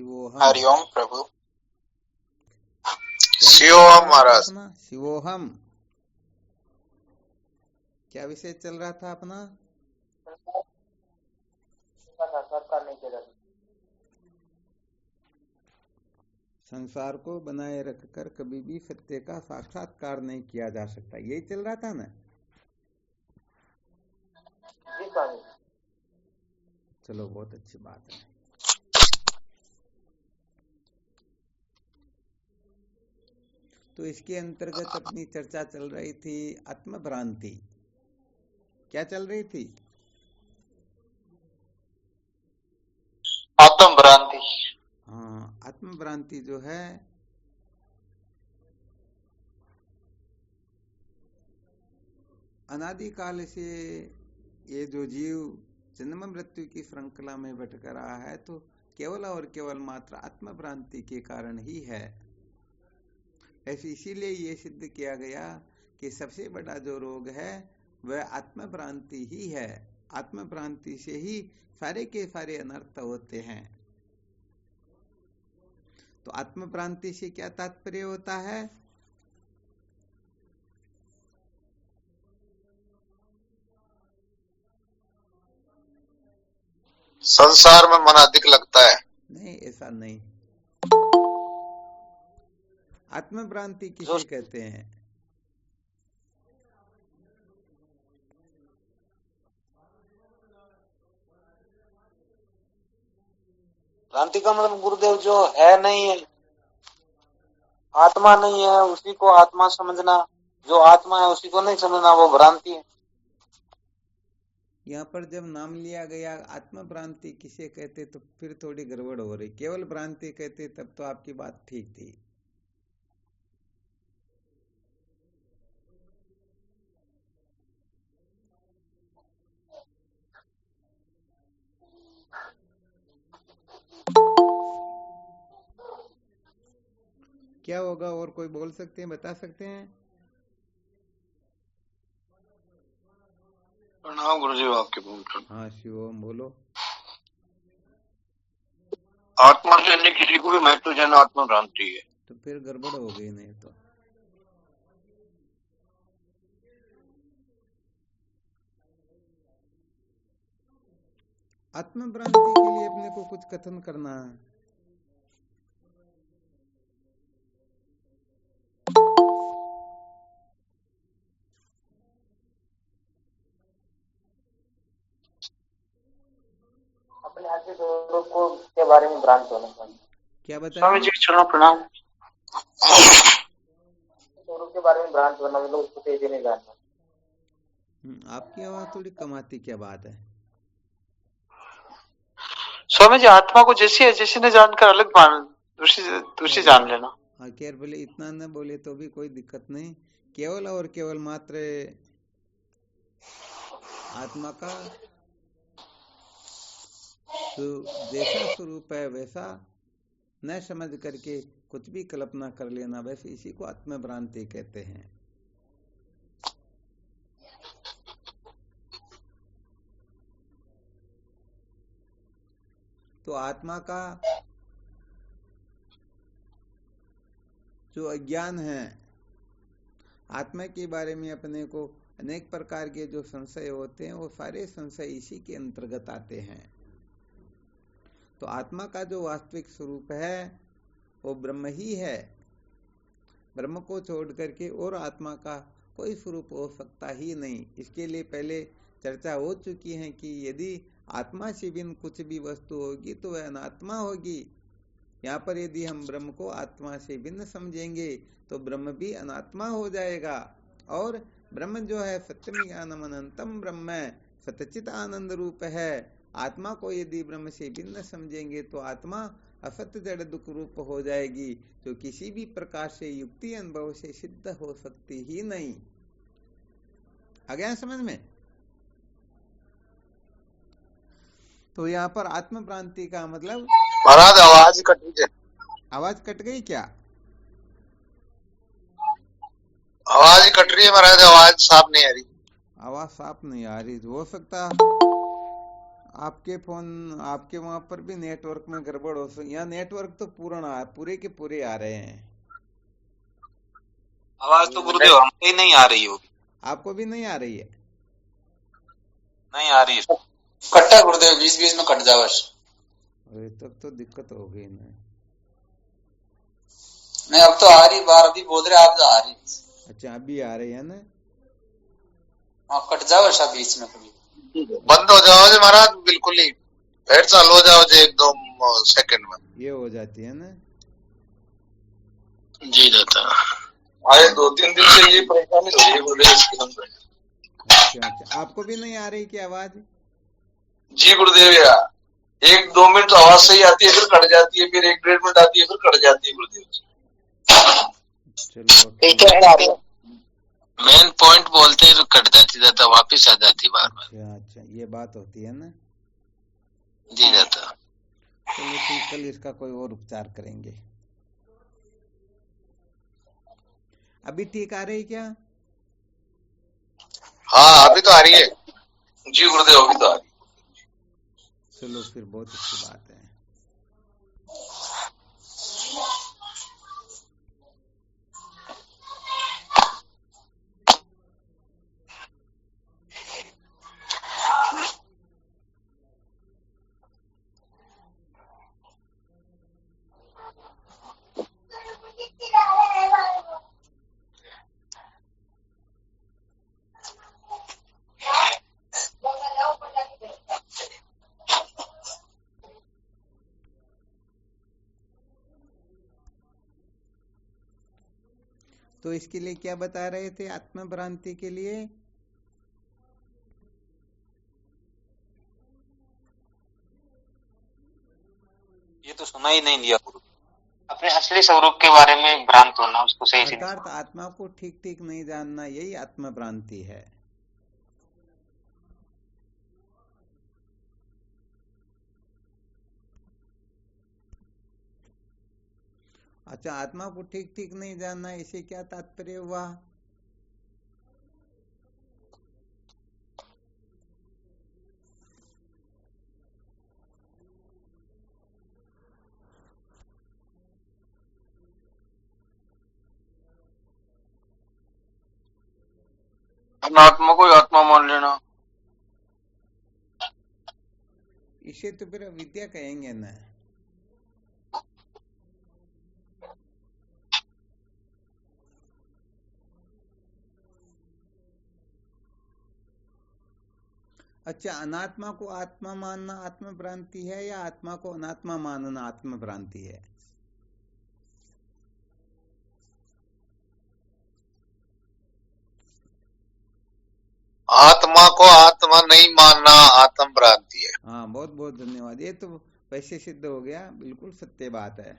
शिवोहम। हरिओम प्रभु। क्या शिवोहम महाराज। अपना शिवोहम क्या विषय चल रहा था अपना? संसार को बनाए रखकर कभी भी सत्य का साक्षात्कार नहीं किया जा सकता, यही चल रहा था ना? चलो बहुत अच्छी बात है। तो इसके अंतर्गत अपनी चर्चा चल रही थी आत्मभ्रांति। क्या चल रही थी? आत्मभ्रांति। हाँ, आत्मभ्रांति जो है अनादिकाल से ये जो जीव जन्म मृत्यु की श्रृंखला में भटक रहा है तो केवल और केवल मात्र आत्मभ्रांति के कारण ही है। ऐसे इसीलिए ये सिद्ध किया गया कि सबसे बड़ा जो रोग है वह आत्मभ्रांति ही है। आत्मभ्रांति से ही सारे के सारे अनर्थ होते हैं। तो आत्मभ्रांति से क्या तात्पर्य होता है? संसार में मन अधिक लगता है। नहीं, ऐसा नहीं। आत्मभ्रांति किसे कहते हैं? भ्रांति का मतलब गुरुदेव जो है नहीं है, आत्मा नहीं है, उसी को आत्मा समझना, जो आत्मा है उसी को नहीं समझना, वो भ्रांति है। यहाँ पर जब नाम लिया गया आत्मभ्रांति किसे कहते तो फिर थोड़ी गड़बड़ हो रही। केवल भ्रांति कहते तब तो आपकी बात ठीक थी। क्या होगा? और कोई बोल सकते हैं, बता सकते हैं? प्रणाम गुरुजी आपके बोल। हाँ शिवम बोलो। आत्मा से अन्य किसी को भी महत्व जन आत्मभ्रांति है। तो फिर गड़बड़ हो गई। नहीं तो आत्मभ्रांति के लिए अपने को कुछ कथन करना है। अपने आगे दोनों को के बारे में भ्रांत होना चाहिए। क्या बताया? स्वामी जी चलो प्रणाम। दोनों के बारे में भ्रांत होना मतलब उसको तेजी नहीं जानना। आपकी आवाज थोड़ी कम आती, क्या बात है? स्वामी जी आत्मा को जैसी है जैसी ने जानकर अलग मान, दूसरी जान लेना। हाँ, केवल इतना न बोले तो भी कोई दिक्कत नहीं। केवल और केवल मात्र आत्मा का जैसा स्वरूप है वैसा न समझ करके कुछ भी कल्पना कर लेना, वैसे इसी को आत्मभ्रांति कहते हैं। तो आत्मा का जो अज्ञान है, आत्मा के बारे में अपने को अनेक प्रकार के जो संशय होते हैं वो सारे संशय इसी के अंतर्गत आते हैं। तो आत्मा का जो वास्तविक स्वरूप है वो ब्रह्म ही है। ब्रह्म को छोड़ करके और आत्मा का कोई स्वरूप हो सकता ही नहीं। इसके लिए पहले चर्चा हो चुकी है कि यदि आत्मा से बिन कुछ भी वस्तु होगी तो वह अनात्मा होगी। यहाँ पर यदि हम ब्रह्म को आत्मा से भिन्न समझेंगे तो ब्रह्म भी अनात्मा हो जाएगा। और ब्रह्म जो है सत्यम ज्ञानम अनंतम ब्रह्म, सतचित आनंद रूप है। आत्मा को यदि ब्रह्म से भिन्न समझेंगे तो आत्मा असत्य जड़ दुख रूप हो जाएगी, जो किसी भी प्रकार से युक्ति अनुभव से सिद्ध हो सकती ही नहीं। आ गया समझ में? तो यहाँ पर आत्मभ्रांति का मतलब महाराज आवाज कट गई। आवाज कट गई क्या? आवाज कट रही है महाराज, आवाज साफ नहीं आ रही। आवाज साफ नहीं आ रही, हो सकता आपके फोन, आपके वहां पर भी नेटवर्क में गड़बड़ हो सकती। यहाँ नेटवर्क तो पूरे के पूरे आ रहे हैं। आवाज तो गुरुदेव हमको नहीं आ रही होगी। आपको भी नहीं आ रही है? नहीं आ रही है, कट्टा गुरुदेव, बीच बीच में कट जाओ। अरे तब तो दिक्कत हो गई ना। नहीं अब तो आ रही, बार अभी बोल रहे आप तो आ रही। अच्छा अभी आ रही है ना? हाँ कट जाओ सब बीच में कभी। बंद हो जाओ जी महाराज, बिल्कुल ही फिर चालू हो जाओ जी 1-2 सेकंड में। ये हो जाती है ना जी दादा। आए 2-3 दिन से ये परेशानी हो रही है बोले इसकी हम। अच्छा अच्छा, आपको भी नहीं आ रही क्या आवाज? जी गुरुदेव यार, 1-2 मिनट तो आवाज सही आती है, फिर कट जाती है, फिर 1-1.5 मिनट आती है, फिर कट जाती है गुरुदेव जी। चलो मेन पॉइंट बोलते हैं तो कट जाती दादा, वापिस आ जाती बार बार। अच्छा अच्छा, ये बात होती है ना। जी दादा। चलो ठीक, कल इसका कोई और उपचार करेंगे। अभी ठीक आ रही क्या? हाँ अभी तो आ रही है जी गुरुदेव, अभी तो आ रही है। चलो फिर बहुत अच्छी बात है। तो इसके लिए क्या बता रहे थे आत्मभ्रांति के लिए? ये तो सुना ही नहीं दिया गुरु। अपने असली स्वरूप के बारे में भ्रांत होना, उसको सही से अर्थात आत्मा को ठीक ठीक नहीं जानना, यही आत्मभ्रांति है। अच्छा, आत्मा को ठीक ठीक नहीं जानना, इसे क्या तात्पर्य हुआ? अनात्मा को आत्मा मान लेना, इसे तो फिर विद्या कहेंगे ना। अच्छा, अनात्मा को आत्मा मानना आत्मभ्रांति है या आत्मा को अनात्मा मानना आत्मभ्रांति है? आत्मा को आत्मा नहीं मानना आत्म भ्रांति है। हाँ बहुत बहुत धन्यवाद, ये तो वैसे सिद्ध हो गया, बिल्कुल सत्य बात है।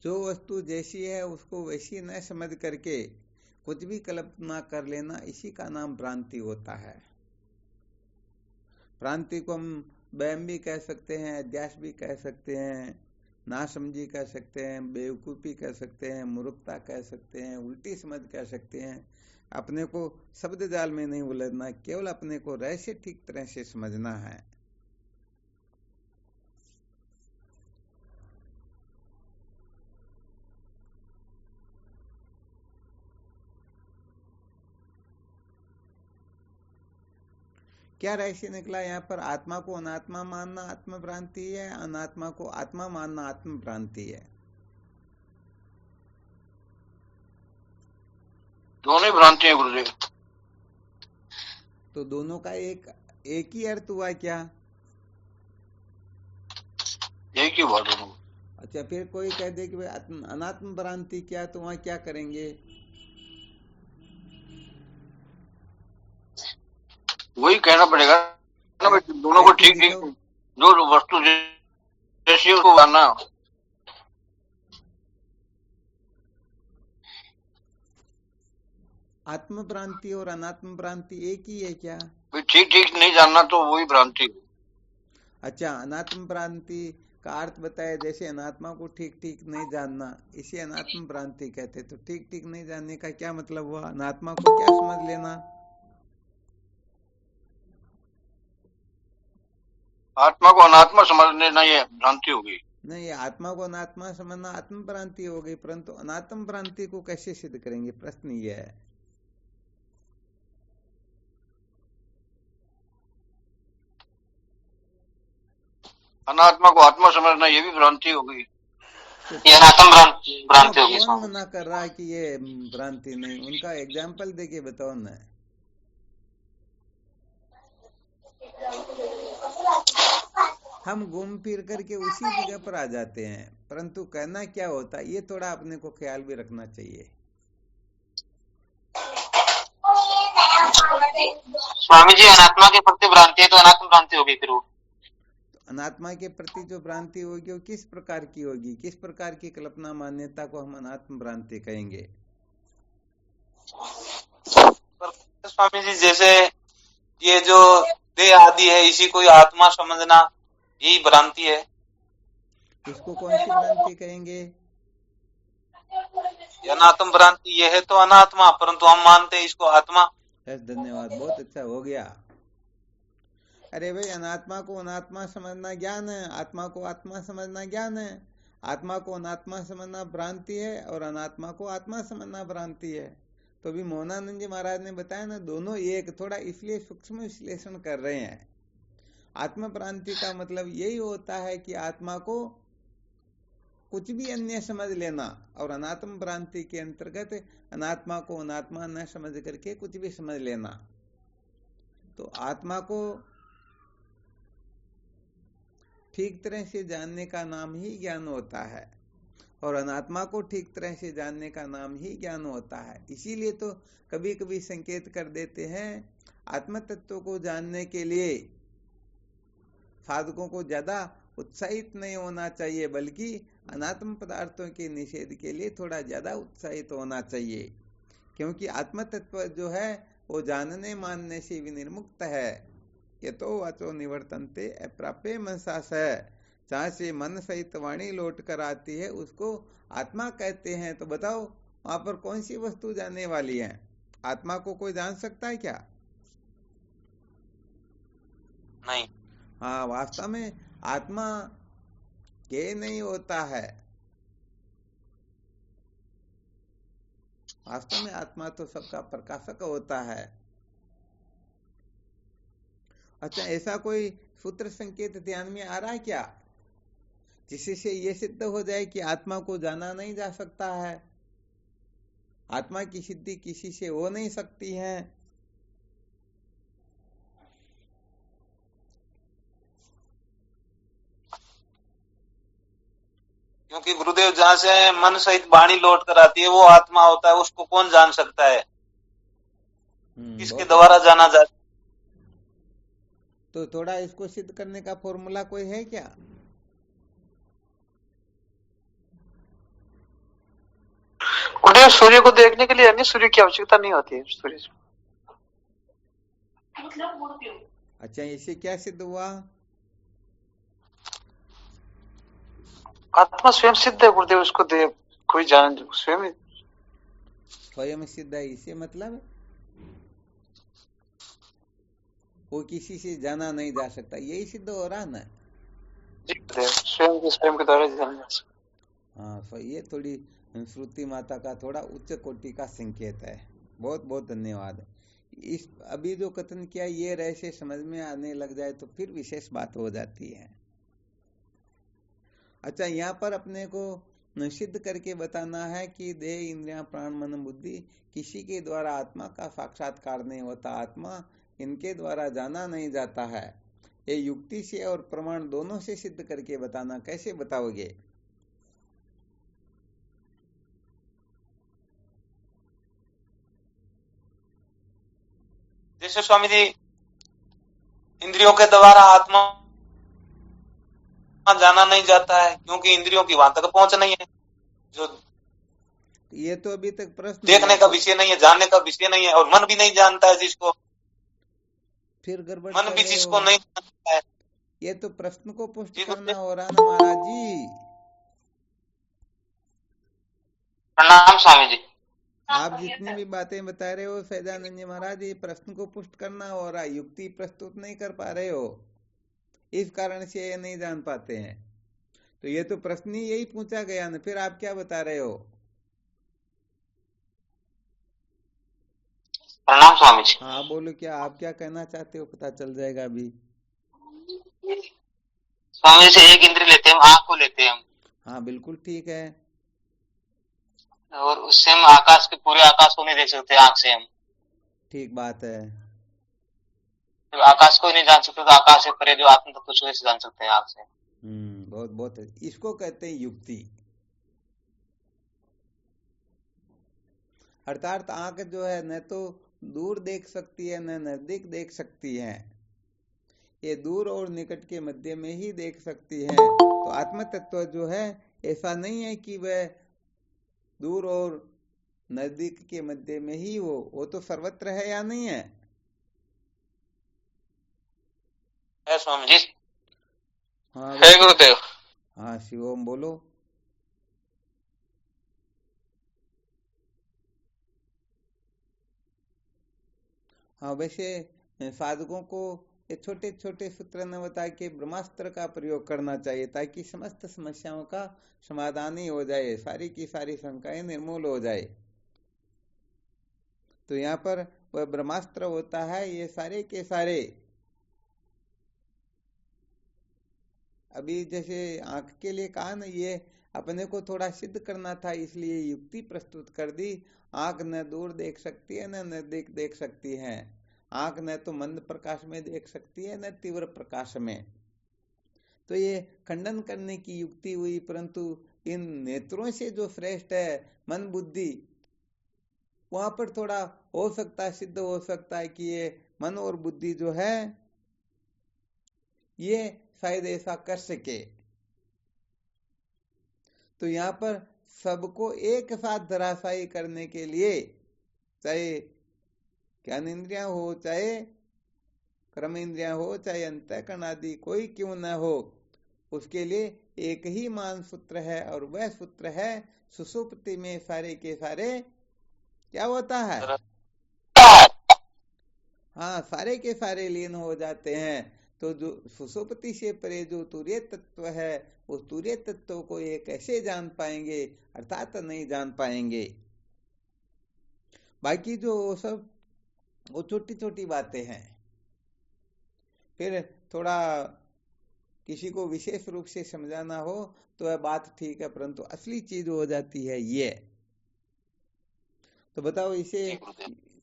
जो वस्तु जैसी है उसको वैसी न समझ करके कुछ भी कल्पना कर लेना, इसी का नाम भ्रांति होता है। भ्रांति को हम वहम भी कह सकते हैं, अध्यास भी कह सकते हैं, नासमझी कह सकते हैं, बेवकूफ़ी कह सकते हैं, मूर्खता कह सकते हैं, उल्टी समझ कह सकते हैं। अपने को शब्द जाल में नहीं उलझना, केवल अपने को रहस्य ठीक तरह से समझना है। क्या रहस्य निकला यहाँ पर? आत्मा को अनात्मा मानना आत्मभ्रांति है, अनात्मा को आत्मा मानना आत्मभ्रांति है। दोनों भ्रांति है गुरुदेव। तो दोनों का एक ही अर्थ हुआ क्या? एक ही हुआ दोनों। अच्छा, फिर कोई कह दे कि भाई अनात्म भ्रांति क्या, तो वहां क्या करेंगे? वही कहना पड़ेगा ना भाई, दोनों को ठीक ठीक जो वस्तु जैसी है उसको मानना। आत्म भ्रांति और अनात्म भ्रांति एक ही है क्या? ठीक ठीक नहीं जानना तो वही भ्रांति। अच्छा, अनात्म भ्रांति का अर्थ बताया, जैसे अनात्मा को ठीक ठीक नहीं जानना, इसे अनात्म भ्रांति कहते। तो ठीक ठीक नहीं जानने का क्या मतलब हुआ? अनात्मा को क्या समझ लेना? आत्मा को अनात्मा समझने ना ये भ्रांति होगी। नहीं, आत्मा को अनात्मा समझना आत्म भ्रांति हो गई, परंतु अनात्म भ्रांति को कैसे सिद्ध करेंगे, प्रश्न ये है। अनात्मा को आत्मा समझना ये भी भ्रांति होगी। ये अनात्म भ्रांति होगी। कौन मना कर रहा है कि ये भ्रांति नहीं? उनका एग्जाम्पल देके बताओ ना। हम घूम फिर करके उसी जगह पर आ जाते हैं, परंतु कहना क्या होता है ये थोड़ा अपने को ख्याल भी रखना चाहिए। स्वामी जी, अनात्मा के प्रति भ्रांति है तो अनात्म भ्रांति होगी फिर वो। अनात्मा के प्रति जो भ्रांति होगी वो किस प्रकार की होगी? किस प्रकार की कल्पना मान्यता को हम अनात्म भ्रांति कहेंगे? स्वामी जी, जैसे ये जो देह आदि है इसी को आत्मा समझना यही भ्रांति है। इसको कौन सी भ्रांति कहेंगे? अनात्म भ्रांति ये है तो अनात्मा, परंतु हम मानते हैं इसको आत्मा। धन्यवाद, बहुत अच्छा हो गया। अरे भाई, अनात्मा को अनात्मा समझना ज्ञान है, आत्मा को आत्मा समझना ज्ञान है। आत्मा को अनात्मा समझना भ्रांति है और अनात्मा को आत्मा समझना भ्रांति है। तो भी मोहनानंद जी महाराज ने बताया ना, दोनों एक, थोड़ा इसलिए सूक्ष्म विश्लेषण कर रहे हैं। आत्म भ्रांति का मतलब यही होता है कि आत्मा को कुछ भी अन्य समझ लेना, और अनात्म भ्रांति के अंतर्गत अनात्मा को अनात्मा न समझ करके कुछ भी समझ लेना। तो आत्मा को ठीक तरह से जानने का नाम ही ज्ञान होता है और अनात्मा को ठीक तरह से जानने का नाम ही ज्ञान होता है। इसीलिए तो कभी कभी संकेत कर देते हैं, आत्म तत्व को जानने के लिए साधकों को ज्यादा उत्साहित नहीं होना चाहिए, बल्कि अनात्म पदार्थों के निषेध के लिए थोड़ा ज्यादा उत्साहित होना चाहिए, क्योंकि आत्म तत्व जो है वो जानने मानने से विनिर्मुक्त है। ये तो वाचो निवर्तनते अप्राप्य मनसा से, जहाँ से मन सहित वाणी लौट कर आती है उसको आत्मा कहते हैं। तो बताओ वहां पर कौन सी वस्तु जानने वाली है? आत्मा को कोई जान सकता है क्या? नहीं। हाँ, वास्तव में आत्मा के नहीं होता है। वास्तव में आत्मा तो सबका प्रकाशक होता है। अच्छा, ऐसा कोई सूत्र संकेत ध्यान में आ रहा है क्या, जिससे ये सिद्ध हो जाए कि आत्मा को जाना नहीं जा सकता है, आत्मा की सिद्धि किसी से हो नहीं सकती है? क्योंकि गुरुदेव जहाँ से मन सहित वाणी लौट कर आती है वो आत्मा होता है, उसको कौन जान सकता है? किसके द्वारा जाना जाता? तो थोड़ा इसको सिद्ध करने का फॉर्मूला कोई है क्या? गुरुदेव, सूर्य को देखने के लिए अन्य सूर्य की आवश्यकता नहीं होती है। सूर्य अच्छा, इससे क्या सिद्ध हुआ? आत्मा स्वयं सिद्ध है गुरुदेव, उसको कोई जान स्वयं सिद्ध है, इसे मतलब वो किसी से जाना नहीं जा सकता, यही सिद्ध हो रहा ना? स्वयं के द्वारा जाना जा सकता। हाँ, तो ये थोड़ी श्रुति माता का थोड़ा उच्च कोटि का संकेत है। बहुत बहुत धन्यवाद। इस अभी जो कथन किया ये रहस्य समझ में आने लग जाए तो फिर विशेष बात हो जाती है। अच्छा, यहाँ पर अपने को सिद्ध करके बताना है कि देह, इंद्रियां, प्राण, मन, बुद्धि किसी के द्वारा आत्मा का साक्षात्कार नहीं होता, आत्मा इनके द्वारा जाना नहीं जाता है। ये युक्ति से और प्रमाण दोनों से सिद्ध करके बताना। कैसे बताओगे? जैसे स्वामी जी, इंद्रियों के द्वारा आत्मा जाना नहीं जाता है क्योंकि इंद्रियों की वहां तक पहुंच नहीं है। जो ये तो अभी तक प्रश्न देखने का विषय नहीं है, जानने का विषय नहीं है, और मन भी नहीं जानता है जिसको, फिर गड़बड़ मन भी जिसको नहीं जानता है। ये तो प्रश्न को पुष्ट करना हो रहा ना महाराज जी। प्रणाम स्वामी जी। आप जितनी भी बातें बता रहे हो सहजानंद जी महाराज, ये प्रश्न को पुष्ट करना हो रहा, युक्ति प्रस्तुत नहीं कर पा रहे हो। इस कारण से ये नहीं जान पाते हैं। तो ये तो प्रश्न ही यही पूछा गया ना, फिर आप क्या बता रहे हो? प्रणाम स्वामी जी। हाँ बोलो, क्या आप क्या कहना चाहते हो, पता चल जाएगा अभी। स्वामी से एक इंद्रिय लेते हैं, आंख को लेते हैं हम। हाँ बिल्कुल ठीक है। और उससे हम आकाश के पूरे आकाश को नहीं देख सकते आंख से हम। ठीक बात है। जब आकाश को ही नहीं जान सकते तो आकाश से परे जो आत्म तत्व को कैसे जान सकते हैं आंख से? बहुत बहुत, इसको कहते हैं युक्ति। अर्थात आंख जो है न तो दूर देख सकती है न नजदीक देख सकती है, ये दूर और निकट के मध्य में ही देख सकती है। तो आत्म तत्व जो है ऐसा नहीं है कि वह दूर और नजदीक के मध्य में ही हो, वो तो सर्वत्र है या नहीं है? है स्वामी जी। हाँ है गुरुदेव। हाँ शिवम बोलो। हाँ वैसे साधकों को ये छोटे छोटे सूत्र न बता के ब्रह्मास्त्र का प्रयोग करना चाहिए, ताकि समस्त समस्याओं का समाधान ही हो जाए, सारी की सारी शंकाएं निर्मूल हो जाए। तो यहाँ पर वह ब्रह्मास्त्र होता है, ये सारे के सारे अभी जैसे आंख के लिए कहा ना, ये अपने को थोड़ा सिद्ध करना था, इसलिए युक्ति प्रस्तुत कर दी। आंख न दूर देख सकती है न नजदीक देख सकती है, आंख न तो मंद प्रकाश में देख सकती है न तीव्र प्रकाश में। तो ये खंडन करने की युक्ति हुई, परंतु इन नेत्रों से जो श्रेष्ठ है मन बुद्धि, वहां पर थोड़ा हो सकता है, सिद्ध हो सकता है कि ये मन और बुद्धि जो है ये शायद ऐसा कर सके। तो यहाँ पर सबको एक साथ धराशायी करने के लिए, चाहे ज्ञान इंद्रियां हो, चाहे कर्म इंद्रियां हो, चाहे अंतःकरण आदि कोई क्यों न हो, उसके लिए एक ही मान सूत्र है, और वह सूत्र है सुषुप्ति में सारे के सारे क्या होता है? हाँ सारे के सारे लीन हो जाते हैं। तो जो सुषुप्ति से परे जो तुरीय तत्व है, उस तुरीय तत्व को ये कैसे जान पाएंगे? अर्थात नहीं जान पाएंगे। बाकी जो सब वो छोटी छोटी बातें हैं, फिर थोड़ा किसी को विशेष रूप से समझाना हो तो वह बात ठीक है, परंतु असली चीज हो जाती है ये। तो बताओ, इसे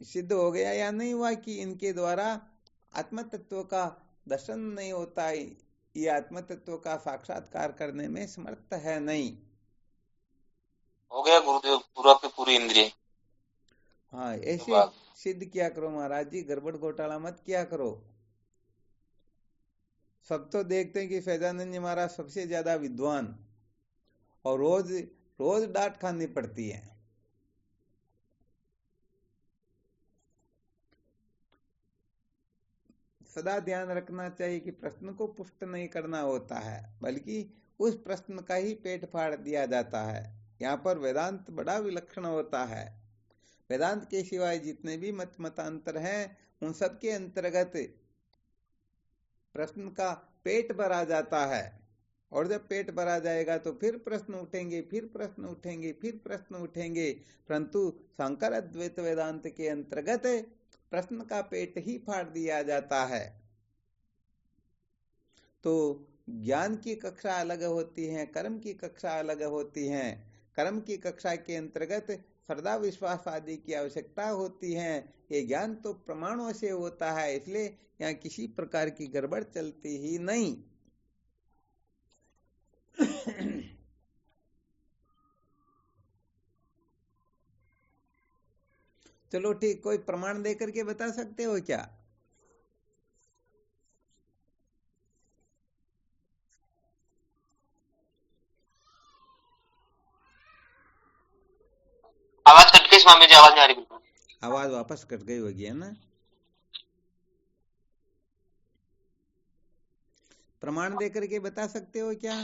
सिद्ध हो गया या नहीं हुआ कि इनके द्वारा आत्म तत्व का दर्शन नहीं होता है, ये आत्म तत्व का साक्षात्कार करने में समर्थ है नहीं? हो गया गुरुदेव, पूरा की पूरी इंद्रिय। हाँ ऐसे सिद्ध किया करो महाराज जी, गड़बड़ घोटाला मत किया करो। सब तो देखते हैं कि फैजानंद जी महाराज सबसे ज्यादा विद्वान, और रोज रोज डांट खानी पड़ती है। सदा ध्यान रखना चाहिए कि प्रश्न को पुष्ट नहीं करना होता है, बल्कि उस प्रश्न का ही पेट फाड़ दिया जाता है। यहाँ पर वेदांत बड़ा विलक्षण होता है। वेदांत के सिवाय जितने भी मतांतर हैं, उन सब के अंतर्गत प्रश्न का पेट भरा जाता है, और जब पेट भरा जाएगा तो फिर प्रश्न उठेंगे, फिर प्रश्न उठेंगे, फिर प्रश्न उठेंगे। परंतु शंकर अद्वैत वेदांत के अंतर्गत प्रश्न का पेट ही फाड़ दिया जाता है। तो ज्ञान की कक्षा अलग होती है, कर्म की कक्षा अलग होती है। कर्म की कक्षा के अंतर्गत श्रद्धा विश्वास आदि की आवश्यकता होती है। ये ज्ञान तो प्रमाणों से होता है, इसलिए यहाँ किसी प्रकार की गड़बड़ चलती ही नहीं। चलो ठीक, कोई प्रमाण दे करके बता सकते हो क्या? आवाज कट गई स्वामी जी, आवाज नहीं आ रही बिल्कुल। आवाज वापस कट गई होगी, है ना? प्रमाण दे करके बता सकते हो क्या?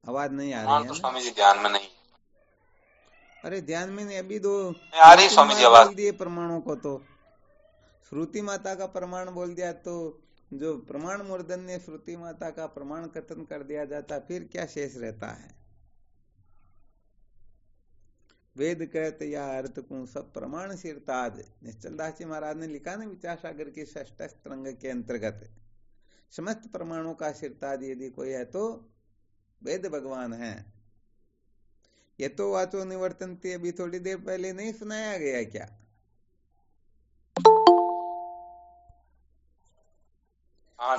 आवाज नहीं आ रही है तो ना? स्वामी जी ध्यान में नहीं। अरे ध्यान में नहीं, अभी दो आ रही स्वामी जी आवाज। बोल दिए प्रमाणों को, तो श्रुति माता का प्रमाण बोल दिया, तो जो प्रमाण मूर्धन ने श्रुति माता का प्रमाण कथन कर दिया जाता, फिर क्या शेष रहता है? वेद कहत या अर्थ को सब प्रमाण सिरताज। निश्चलदास जी महाराज ने लिखा ना विचार सागर के षष्ठ स्तरंग के अंतर्गत, समस्त प्रमाणों का सिरताज यदि कोई है तो वेद भगवान है। ये तो वाचो निवर्तन्ते अभी थोड़ी देर पहले नहीं सुनाया गया क्या?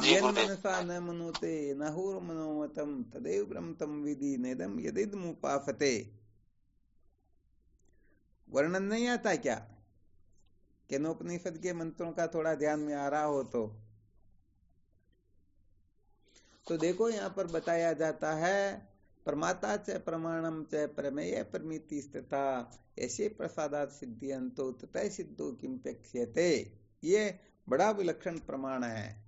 यन मनसा न मनुते नहुर मनोमतम तदेव ब्रह्म तम विधि नेदम यदिदमुपाफते। वर्णन नहीं आता क्या? केनोपनिषद के मंत्रों का थोड़ा ध्यान में आ रहा हो तो देखो यहाँ पर बताया जाता है प्रमाता च प्रमाणम च प्रमेय प्रमिति स्थिता ऐसे प्रसादात सिद्धियंतो ततः सिद्धो किंप्यक्ष्यते। ये बड़ा विलक्षण प्रमाण है,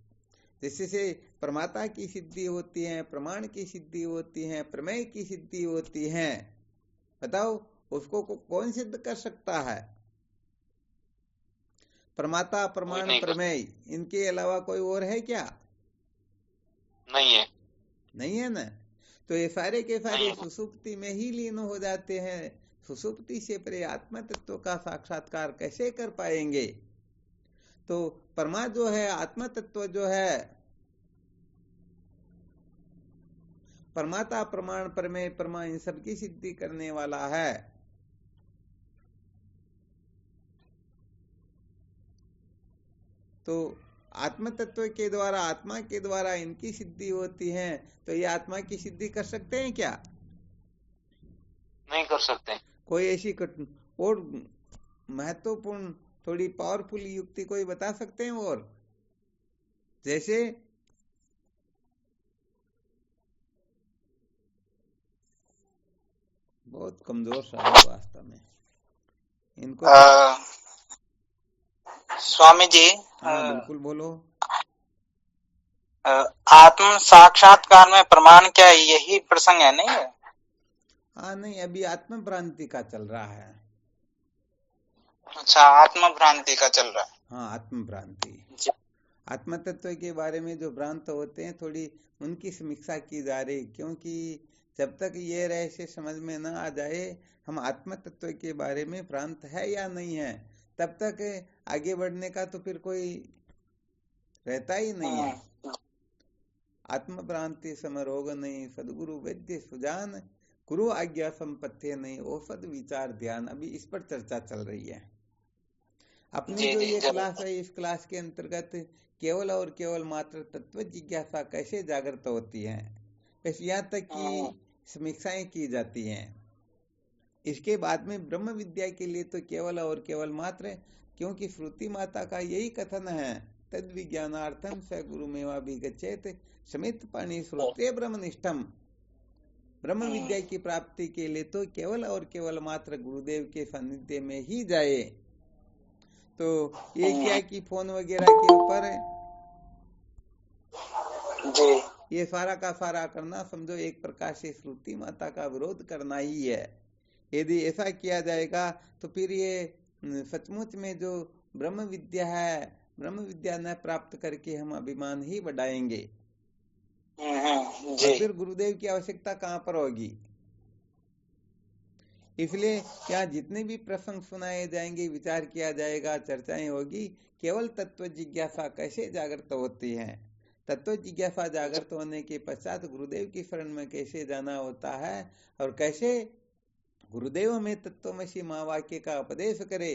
जिससे प्रमाता की सिद्धि होती है, प्रमाण की सिद्धि होती है, प्रमेय की सिद्धि होती है। बताओ उसको कौन सिद्ध कर सकता है? प्रमाता, प्रमाण, प्रमेय, इनके अलावा कोई और है क्या? नहीं है ना। तो ये सारे के सारे सुसुप्ति में ही लीन हो जाते हैं। सुसुप्ति से परे आत्म तत्व का साक्षात्कार कैसे कर पाएंगे? तो परमा जो है, आत्म तत्व जो है, परमाता, प्रमाण, प्रमेय, प्रमा, इन सबकी सिद्धि करने वाला है। तो आत्म तत्व के द्वारा, आत्मा के द्वारा इनकी सिद्धि होती है। तो ये आत्मा की सिद्धि कर सकते हैं क्या? नहीं कर सकते। कोई ऐसी और महत्वपूर्ण थोड़ी पावरफुल युक्ति कोई बता सकते हैं? और जैसे बहुत कमजोर सा है वास्तव में इनको। स्वामी जी, हाँ बिल्कुल बोलो। आत्म साक्षात्कार में प्रमाण क्या है, यही प्रसंग है नहीं है? हाँ नहीं, अभी आत्म भ्रांति का चल रहा है। अच्छा, आत्म भ्रांति का चल रहा है। हाँ, आत्म भ्रांति, आत्म तत्व के बारे में जो भ्रांत होते हैं, थोड़ी उनकी समीक्षा की जा रही, क्योंकि जब तक ये रहस्य समझ में न आ जाए हम आत्म तत्व के बारे में भ्रांत है या नहीं है, तब तक आगे बढ़ने का तो फिर कोई रहता ही नहीं है। आत्म भ्रांति समरोग नहीं, सदगुरु वैद्य सुजान, गुरु आज्ञा संपत्ति नहीं, औषध विचार ध्यान। अभी इस पर चर्चा चल रही है। अपनी जो ये क्लास है, इस क्लास के अंतर्गत केवल और केवल मात्र तत्व जिज्ञासा कैसे जागृत होती है, बस यहाँ तक की समीक्षाएं की जाती हैं। इसके बाद में ब्रह्म विद्या के लिए तो केवल और केवल मात्र, क्योंकि श्रुति माता का यही कथन है, तद विज्ञानार्थम स गुरुमेवाभिगच्छेत समित पाणी श्रुते ब्रह्मनिष्ठम। ब्रह्म विद्या की प्राप्ति के लिए तो केवल और केवल मात्र गुरुदेव के सानिध्य में ही जाए। तो ये क्या कि फोन वगैरह के ऊपर ये सारा का सारा करना समझो एक प्रकार से श्रुति माता का विरोध करना ही है। यदि ऐसा किया जाएगा तो फिर ये सचमुच में जो ब्रह्म विद्या है, ब्रह्म विद्या न प्राप्त करके हम अभिमान ही बढ़ाएंगे, और फिर गुरुदेव की आवश्यकता कहाँ पर होगी। इसलिए यहाँ जितने भी प्रसंग सुनाए जाएंगे, विचार किया जाएगा, चर्चाएं होगी, केवल तत्व जिज्ञासा कैसे जागृत होती है, तत्व जिज्ञासा जागृत होने के पश्चात गुरुदेव की शरण में कैसे जाना होता है, और कैसे गुरुदेव हमें तत्वमसि मां वाक्य का उपदेश करे,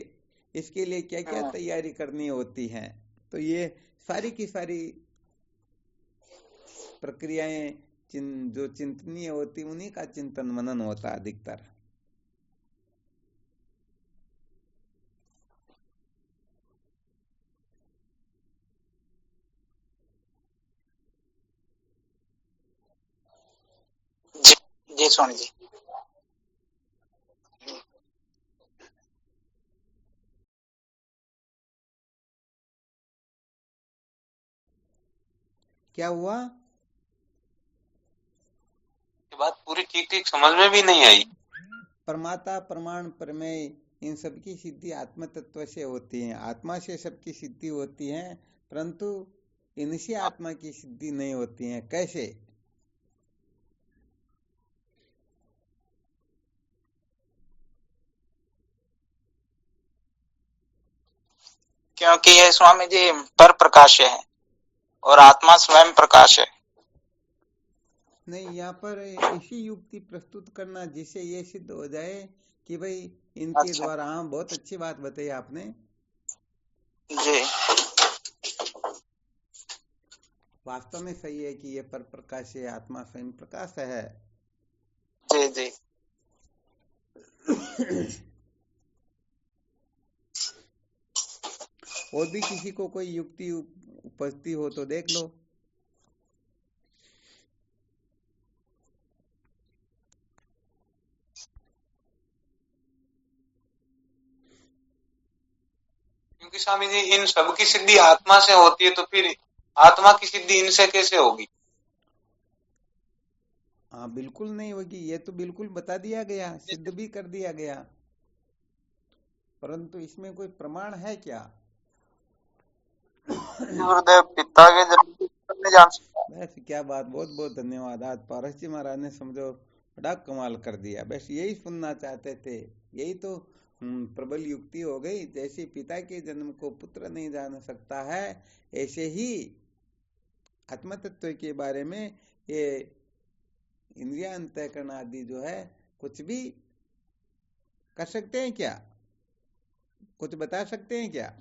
इसके लिए क्या क्या तैयारी करनी होती है। तो ये सारी की सारी प्रक्रियाएं जो चिंतनीय होती, उन्हीं का चिंतन मनन होता अधिकतर। जी स्वामी जी। क्या हुआ? बात पूरी ठीक ठीक समझ में भी नहीं आई। प्रमाता, प्रमाण, प्रमेय, इन सबकी सिद्धि आत्म तत्व से होती है। आत्मा से सबकी सिद्धि होती है, परंतु इनसे आत्मा की सिद्धि नहीं होती है। कैसे? क्योंकि ये स्वामी जी पर प्रकाश है और आत्मा स्वयं प्रकाश है। नहीं, यहाँ पर ऐसी युक्ति प्रस्तुत करना जिससे ये सिद्ध हो जाए कि भाई इनके अच्छा। द्वारा। हाँ, बहुत अच्छी बात बताई आपने जी वास्तव में सही है कि ये पर प्रकाश है, आत्मा स्वयं प्रकाश है। जी जी। और भी किसी को कोई युक्ति उपस्थित हो तो देख लो। क्योंकि स्वामी जी इन सब की सिद्धि आत्मा से होती है, तो फिर आत्मा की सिद्धि इनसे कैसे होगी? हाँ, बिल्कुल नहीं होगी। ये तो बिल्कुल बता दिया गया, सिद्ध भी कर दिया गया, परंतु इसमें कोई प्रमाण है क्या? गुरुदेव पिता के जन्म नहीं जान सकता। बस क्या बात, बहुत बहुत धन्यवाद। आज पारस जी महाराज ने समझो बड़ा कमाल कर दिया। बस यही सुनना चाहते थे, यही तो प्रबल युक्ति हो गई। जैसे पिता के जन्म को पुत्र नहीं जान सकता है, ऐसे ही आत्म तत्व के बारे में ये इंद्रिया अंतःकरण आदि जो है कुछ भी कर सकते हैं क्या? कुछ बता सकते हैं क्या?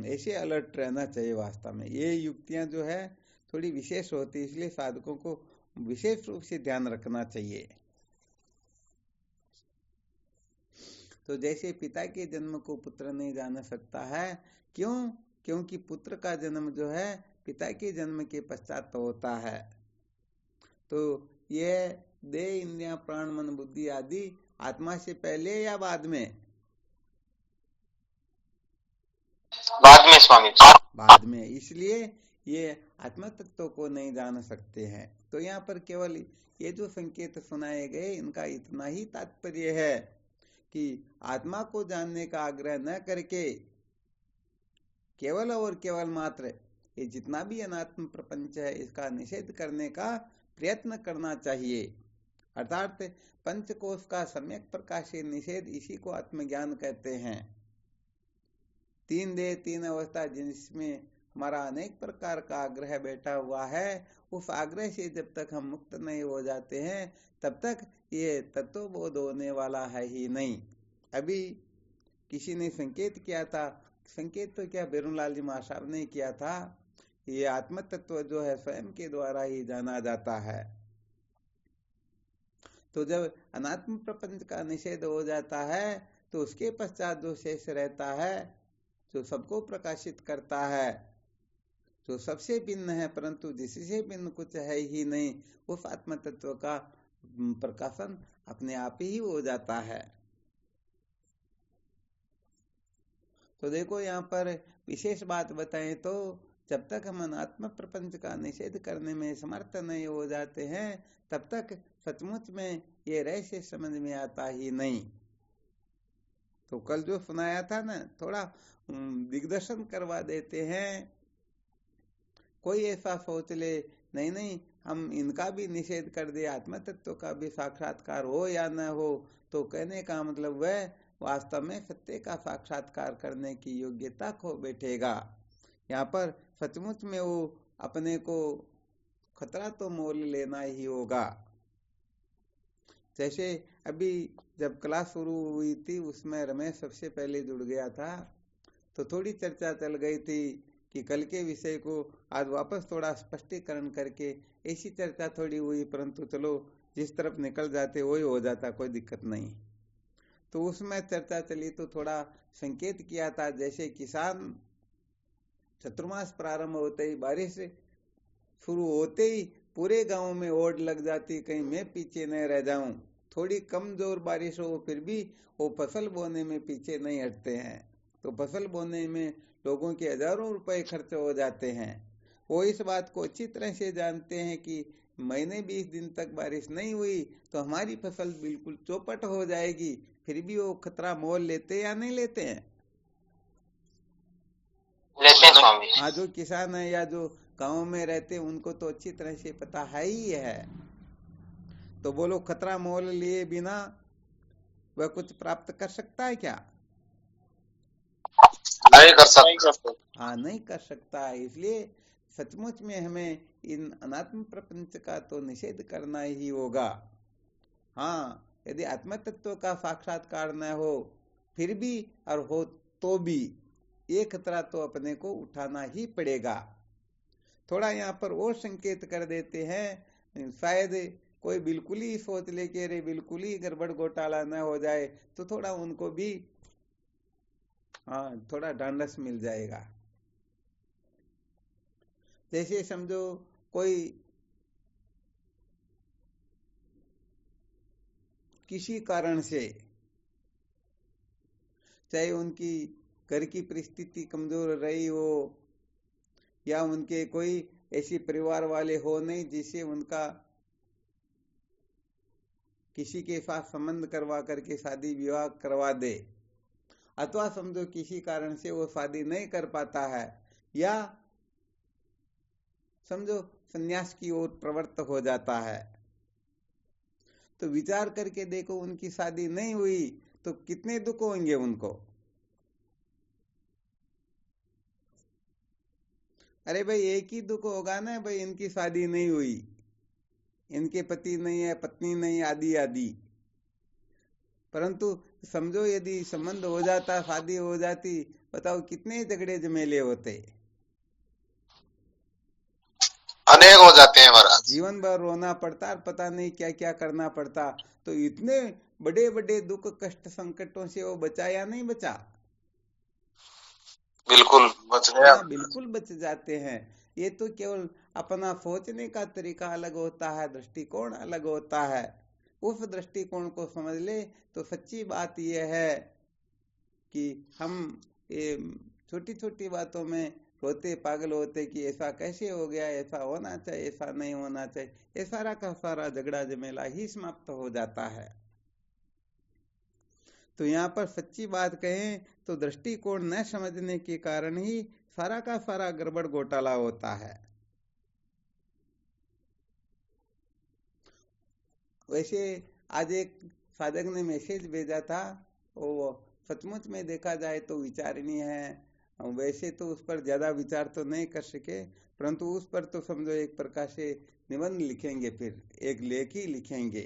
ऐसे अलर्ट रहना चाहिए। वास्तव में ये युक्तियां जो है थोड़ी विशेष होती है, इसलिए साधकों को विशेष रूप से ध्यान रखना चाहिए। तो जैसे पिता के जन्म को पुत्र नहीं जान सकता है, क्यों? क्योंकि पुत्र का जन्म जो है पिता के जन्म के पश्चात होता है। तो ये देह, इंद्रियां, प्राण, मन, बुद्धि आदि आत्मा से पहले या बाद में? बाद में स्वामी। बाद में। इसलिए ये आत्म तत्व को नहीं जान सकते हैं। तो यहाँ पर केवल ये जो संकेत सुनाए गए, इनका इतना ही तात्पर्य है कि आत्मा को जानने का आग्रह न करके केवल और केवल मात्र ये जितना भी अनात्म प्रपंच है इसका निषेध करने का प्रयत्न करना चाहिए। अर्थात पंचकोश का सम्यक प्रकाशीय निषेध, इसी को आत्मज्ञान कहते हैं। तीन देह, तीन अवस्था, जिसमें हमारा अनेक प्रकार का आग्रह बैठा हुआ है, उस आग्रह से जब तक हम मुक्त नहीं हो जाते हैं तब तक ये तत्वबोध होने वाला है ही नहीं। अभी किसी ने संकेत किया था, संकेत तो क्या बेरुलाल जी महासाब ने किया था, ये आत्म तत्व जो है स्वयं के द्वारा ही जाना जाता है। तो जब अनात्म प्रपंच का निषेध हो जाता है तो उसके पश्चात जो शेष रहता है, जो सबको प्रकाशित करता है, जो सबसे भिन्न है परंतु जिससे भिन्न कुछ है ही नहीं, उस आत्म तत्व का प्रकाशन अपने आप ही हो जाता है। तो देखो यहाँ पर विशेष बात बताएं तो जब तक हम अनात्म प्रपंच का निषेध करने में समर्थ नहीं हो जाते हैं तब तक सचमुच में ये रहस्य समझ में आता ही नहीं। तो कल जो सुनाया था ना, थोड़ा दिग्दर्शन करवा देते हैं। कोई ऐसा सोच ले नहीं नहीं हम इनका भी निषेध कर दे, आत्म तत्व का भी साक्षात्कार हो या न हो, तो कहने का मतलब वह वास्तव में सत्य का साक्षात्कार करने की योग्यता खो बैठेगा। यहाँ पर सचमुच में वो अपने को खतरा तो मोल लेना ही होगा। जैसे अभी जब क्लास शुरू हुई थी उसमें रमेश सबसे पहले जुड़ गया था, तो थोड़ी चर्चा चल गई थी कि कल के विषय को आज वापस थोड़ा स्पष्टीकरण करके ऐसी चर्चा थोड़ी हुई, परंतु चलो जिस तरफ निकल जाते वही हो जाता, कोई दिक्कत नहीं। तो उसमें चर्चा चली तो थोड़ा संकेत किया था, जैसे किसान चतुर्मास प्रारंभ होते ही, बारिश शुरू होते ही पूरे गांव में ओढ़ लग जाती, कहीं मैं पीछे न रह जाऊं। थोड़ी कमजोर बारिश हो फिर भी वो फसल बोने में पीछे नहीं हटते हैं। तो फसल बोने में लोगों के हजारों रुपए खर्च हो जाते हैं। वो इस बात को अच्छी तरह से जानते हैं कि महीने 20 दिन तक बारिश नहीं हुई तो हमारी फसल बिल्कुल चौपट हो जाएगी, फिर भी वो खतरा मोल लेते या नहीं लेते हैं? लेते हैं स्वामी। हाँ, जो किसान है या जो गाँव में रहते हैं उनको तो अच्छी तरह से पता है ही है। तो वो लोग खतरा मोल लिए बिना वह कुछ प्राप्त कर सकता है क्या? नहीं कर सकते। हाँ, नहीं कर सकता है। इसलिए सचमुच में हमें इन अनात्म प्रपंच का तो निषेध करना ही होगा। हाँ, यदि आत्म तत्व का साक्षात्कार न हो फिर भी और हो तो भी ये खतरा तो अपने को उठाना ही पड़ेगा। थोड़ा यहाँ पर और संकेत कर देते हैं, शायद कोई बिल्कुल ही सोच ले कि अरे बिल्कुल ही गड़बड़ घोटाला न हो जाए, तो थोड़ा उनको भी हाँ थोड़ा ढांढस मिल जाएगा। जैसे समझो कोई किसी कारण से, चाहे उनकी घर की परिस्थिति कमजोर रही हो या उनके कोई ऐसी परिवार वाले हो नहीं जिससे उनका किसी के साथ संबंध करवा करके शादी विवाह करवा दे, अथवा समझो किसी कारण से वो शादी नहीं कर पाता है या समझो संन्यास की ओर प्रवृत्त हो जाता है, तो विचार करके देखो उनकी शादी नहीं हुई तो कितने दुख होंगे उनको। अरे भाई एक ही दुख होगा ना भाई, इनकी शादी नहीं हुई, इनके पति नहीं है, पत्नी नहीं, आदि आदि। परंतु समझो यदि संबंध हो जाता, शादी हो जाती, बताओ कितने झगड़े झमेले होते, अनेक हो जाते हैं महाराज। जीवन भर रोना पड़ता और पता नहीं क्या क्या करना पड़ता। तो इतने बड़े बड़े दुख कष्ट संकटों से वो बचा या नहीं बचा? बिल्कुल बच गया। बिल्कुल बच जाते हैं। ये तो केवल अपना सोचने का तरीका अलग होता है, दृष्टिकोण अलग होता है। उस दृष्टिकोण को समझ ले तो सच्ची बात यह है कि हम ये छोटी छोटी बातों में रोते पागल होते कि ऐसा कैसे हो गया, ऐसा होना चाहिए, ऐसा नहीं होना चाहिए, ये सारा का सारा झगड़ा झमेला ही समाप्त हो जाता है। तो यहाँ पर सच्ची बात कहें तो दृष्टिकोण न समझने के कारण ही सारा का सारा गड़बड़ घोटाला होता है। वैसे आज एक साधक ने मैसेज भेजा था, वो सचमुच में देखा जाए तो विचारणीय है। वैसे तो उस पर ज्यादा विचार तो नहीं कर सके, परंतु उस पर तो समझो एक प्रकार से निबंध लिखेंगे, फिर एक लेख ही लिखेंगे।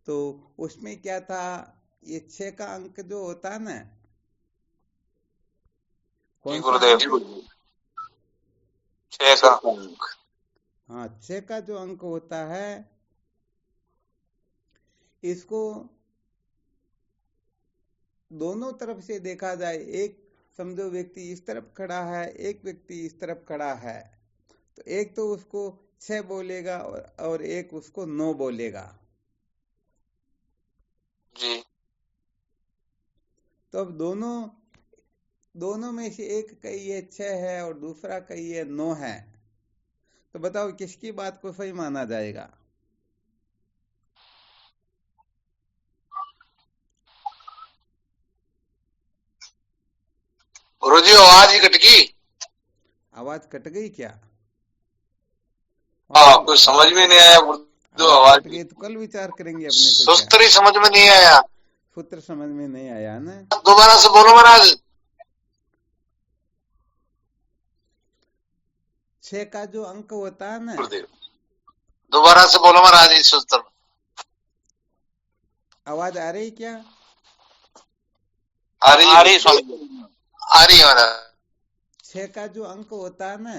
तो उसमें क्या था, ये 6 का अंक जो होता है ना, कौन सा? 6 का अंक। हाँ, 6 का जो अंक होता है इसको दोनों तरफ से देखा जाए। एक समझो व्यक्ति इस तरफ खड़ा है, एक व्यक्ति इस तरफ खड़ा है, तो एक तो उसको 6 बोलेगा और एक उसको 9 बोलेगा जी। तो अब दोनों में से एक कहिए 6 है और दूसरा कहिए 9 है, तो बताओ किसकी बात को सही माना जाएगा? गुरुजी आवाज ही कट गई। आवाज कट गई क्या? हाँ, कुछ समझ में नहीं आया। जो आवाज कट गई तो कल विचार करेंगे अपने को। सूत्र ही समझ में नहीं आया। सूत्र समझ में नहीं आया ना? दोबारा से बोलो महाराज। 6 का जो अंक होता है ना, दोबारा से बोलो महाराज इस सूत्र। आवाज आ रही क्या? आ रही है महाराज। 6 का जो अंक होता है ना,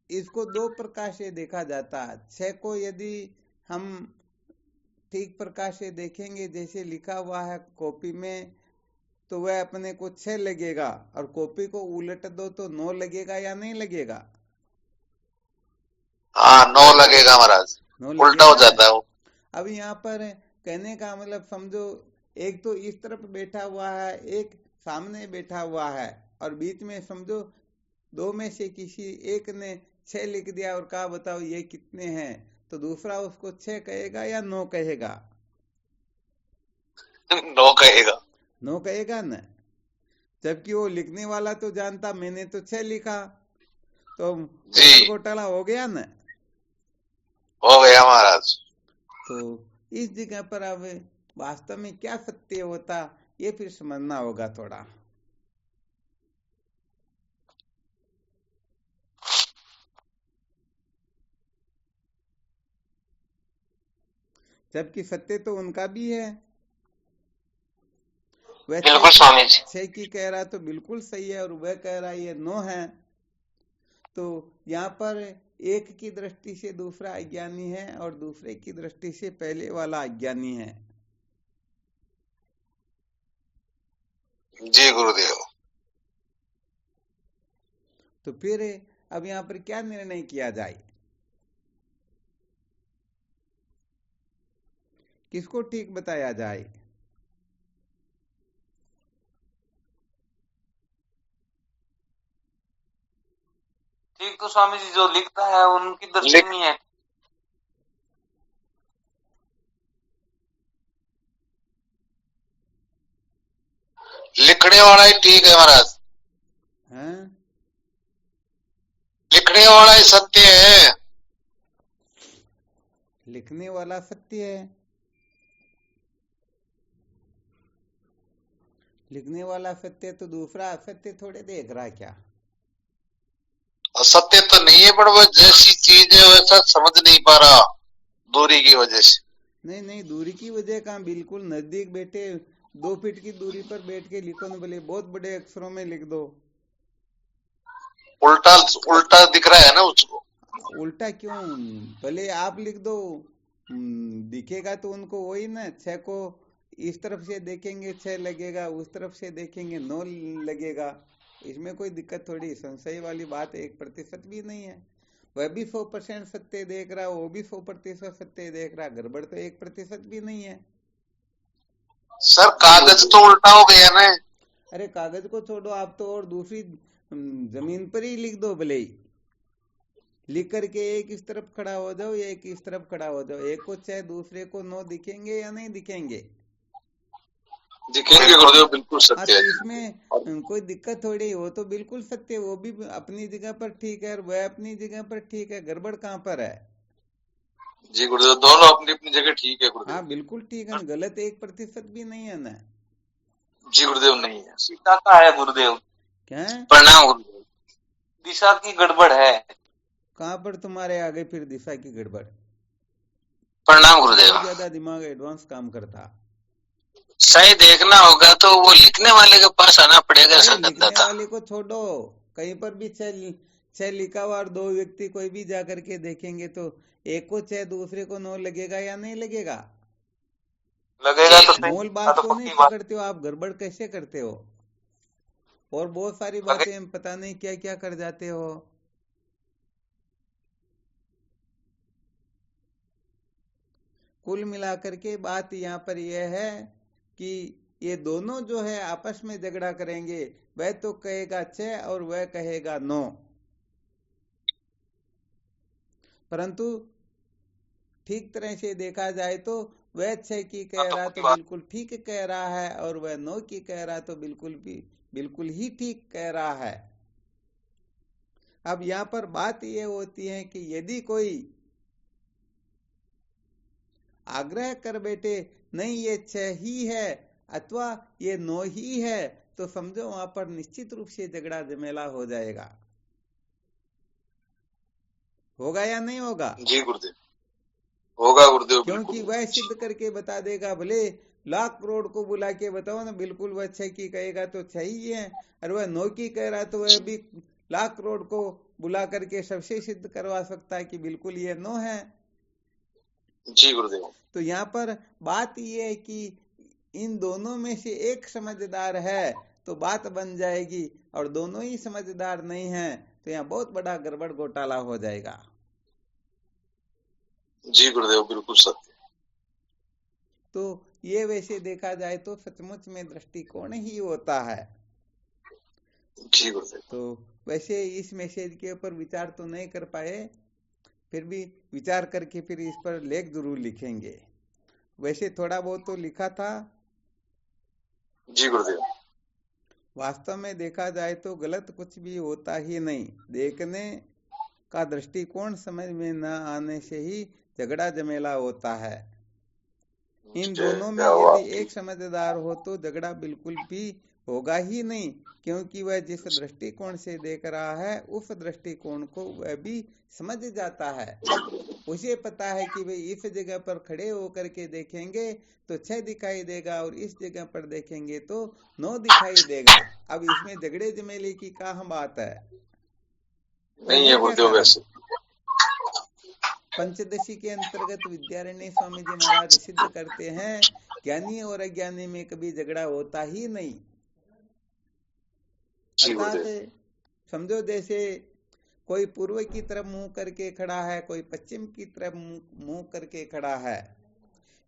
इसको 2 प्रकार से देखा जाता है। 6 को यदि हम ठीक प्रकार से देखेंगे, जैसे लिखा हुआ है कॉपी में, तो वह अपने को 6 लगेगा, और कॉपी को उलट दो तो 9 लगेगा या नहीं लगेगा? हाँ, 9 लगेगा महाराज, उल्टा हो जाता है वो। अब यहाँ पर कहने का मतलब समझो, एक तो इस तरफ बैठा हुआ है, एक सामने बैठा हुआ है, और बीच में समझो दो में से किसी एक ने 6 लिख दिया और कहा बताओ ये कितने हैं, तो दूसरा उसको 6 कहेगा या 9 कहेगा? 9 कहेगा। 9 कहेगा ना, जबकि वो लिखने वाला तो जानता मैंने तो 6 लिखा, तो जी घोटाला हो गया ना। हो गया महाराज। तो इस जगह पर अब वास्तव में क्या सत्य होता ये फिर समझना होगा थोड़ा। जबकि सत्य तो उनका भी है। वह बिल्कुल स्वामी जी। 6 की कह रहा तो बिल्कुल सही है और वह कह रहा ये 9 है। तो यहाँ पर एक की दृष्टि से दूसरा अज्ञानी है और दूसरे की दृष्टि से पहले वाला अज्ञानी है। जी गुरुदेव। तो फिर अब यहाँ पर क्या निर्णय किया जाए, किसको ठीक बताया जाए? ठीक तो स्वामी जी जो लिखता है उनकी दृष्टि नहीं है। लिखने वाला ही ठीक है महाराज। हैं? लिखने वाला ही सत्य है। लिखने वाला सत्य है। लिखने वाला सत्य तो दूसरा असत्य थोड़े देख रहा है क्या? असत्य तो नहीं है, पर वो जैसी चीज है वैसा समझ नहीं पा रहा दूरी की वजह से। नहीं नहीं, दूरी की वजह कहाँ, बिल्कुल नजदीक बैठे 2 फीट की दूरी पर बैठ के लिखो ना, भले बहुत बड़े अक्षरों में लिख दो। उल्टा उल्टा दिख रहा है ना उसको। उल्टा क्यों, भले आप लिख दो, दिखेगा तो उनको वही ना। 6 को इस तरफ से देखेंगे 6 लगेगा, उस तरफ से देखेंगे 9 लगेगा। इसमें कोई दिक्कत थोड़ी, संशय वाली बात 1% भी नहीं है। वह भी 100% सत्य देख रहा, वो भी 100% सत्य देख रहा, गड़बड़ तो 1% भी नहीं है। सर कागज तो उल्टा हो गया ना। अरे कागज को छोड़ो, आप तो और दूसरी जमीन पर ही लिख दो, भले ही लिख करके एक इस तरफ खड़ा हो जाओ या एक इस तरफ खड़ा हो जाओ, एक को 6 दूसरे को 9 दिखेंगे या नहीं दिखेंगे? दिखेंगे गुरुदेव, बिल्कुल हाँ, सत्य तो है। इसमें कोई दिक्कत थोड़ी, वो तो बिल्कुल सत्य, वो भी अपनी जगह पर ठीक है और वह अपनी जगह पर ठीक है। गड़बड़ कहाँ पर है? जी गुरुदेव, दोनों अपनी अपनी जगह ठीक है गुरुदेव। हाँ बिल्कुल ठीक है, गलत 1% भी नहीं है ना। जी गुरुदेव नहीं है। दिशा का है गुरुदेव। क्या है? प्रणाम गुरुदेव। दिशा की गड़बड़ है। कहाँ पर तुम्हारे आगे फिर दिशा की गड़बड़? प्रणाम गुरुदेव। बहुत ज्यादा दिमाग एडवांस काम करता। सही देखना होगा तो वो लिखने वाले के पास आना पड़ेगा। लिखने वाले को छोड़ो, कहीं पर भी 6 लिखा हुआ और 2 व्यक्ति कोई भी जा करके देखेंगे तो एक को 6 दूसरे को 9 लगेगा या नहीं लगेगा? लगेगा तो मूल बात को नहीं पकड़ते हो आप, गड़बड़ कैसे करते हो? और बहुत सारी बातें पता नहीं क्या क्या कर जाते हो। कुल मिलाकर के बात यहाँ पर यह है कि ये दोनों जो है आपस में झगड़ा करेंगे। वह तो कहेगा 6 और वह कहेगा 9, परंतु ठीक तरह से देखा जाए तो वह 6 की कह रहा तो बिल्कुल ठीक कह रहा है और वह 9 की कह रहा तो बिल्कुल ही ठीक कह रहा है। अब यहाँ पर बात यह होती है कि यदि कोई आग्रह कर बैठे नहीं ये 6 ही है अथवा ये 9 ही है, तो समझो वहां पर निश्चित रूप से झगड़ा झमेला हो जाएगा। होगा या नहीं होगा? जी गुरुदेव, होगा गुरुदेव। क्योंकि वह सिद्ध करके बता देगा, भले लाख करोड़ को बुला के बताओ ना, बिल्कुल वह 6 की कहेगा तो 6 ही है, और वह 9 की कह रहा तो वह भी लाख करोड़ को बुला करके सबसे सिद्ध करवा सकता है कि बिल्कुल ये 9 है। जी गुरुदेव। तो यहाँ पर बात यह है कि इन दोनों में से एक समझदार है तो बात बन जाएगी, और दोनों ही समझदार नहीं है तो यहाँ बहुत बड़ा गड़बड़ घोटाला हो जाएगा। जी गुरुदेव, बिल्कुल सत्य। तो ये वैसे देखा जाए तो सचमुच में दृष्टिकोण ही होता है। जी गुरुदेव। तो वैसे इस मैसेज के ऊपर विचार तो नहीं कर पाए, फिर भी विचार करके फिर इस पर लेख जरूर लिखेंगे। वैसे थोड़ा बहुत तो लिखा था। जी गुरुदेव। वास्तव में देखा जाए तो गलत कुछ भी होता ही नहीं। देखने का दृष्टिकोण समझ में न आने से ही झगड़ा झमेला होता है। इन दोनों में यदि एक समझदार हो तो झगड़ा बिल्कुल भी होगा ही नहीं, क्योंकि वह जिस दृष्टिकोण से देख रहा है उस दृष्टिकोण को वह भी समझ जाता है। उसे पता है कि वे इस जगह पर खड़े होकर के देखेंगे तो 6 दिखाई देगा और इस जगह पर देखेंगे तो 9 दिखाई देगा। अब इसमें झगड़े झमेले की कहाँ बात है? नहीं है गुरुदेव। वैसे पंचदशी के अंतर्गत विद्यारण्य स्वामी जी महाराज सिद्ध करते हैं, ज्ञानी और अज्ञानी में कभी झगड़ा होता ही नहीं। अर्थात समझो जैसे कोई पूर्व की तरफ मुंह करके खड़ा है, कोई पश्चिम की तरफ मुंह करके खड़ा है।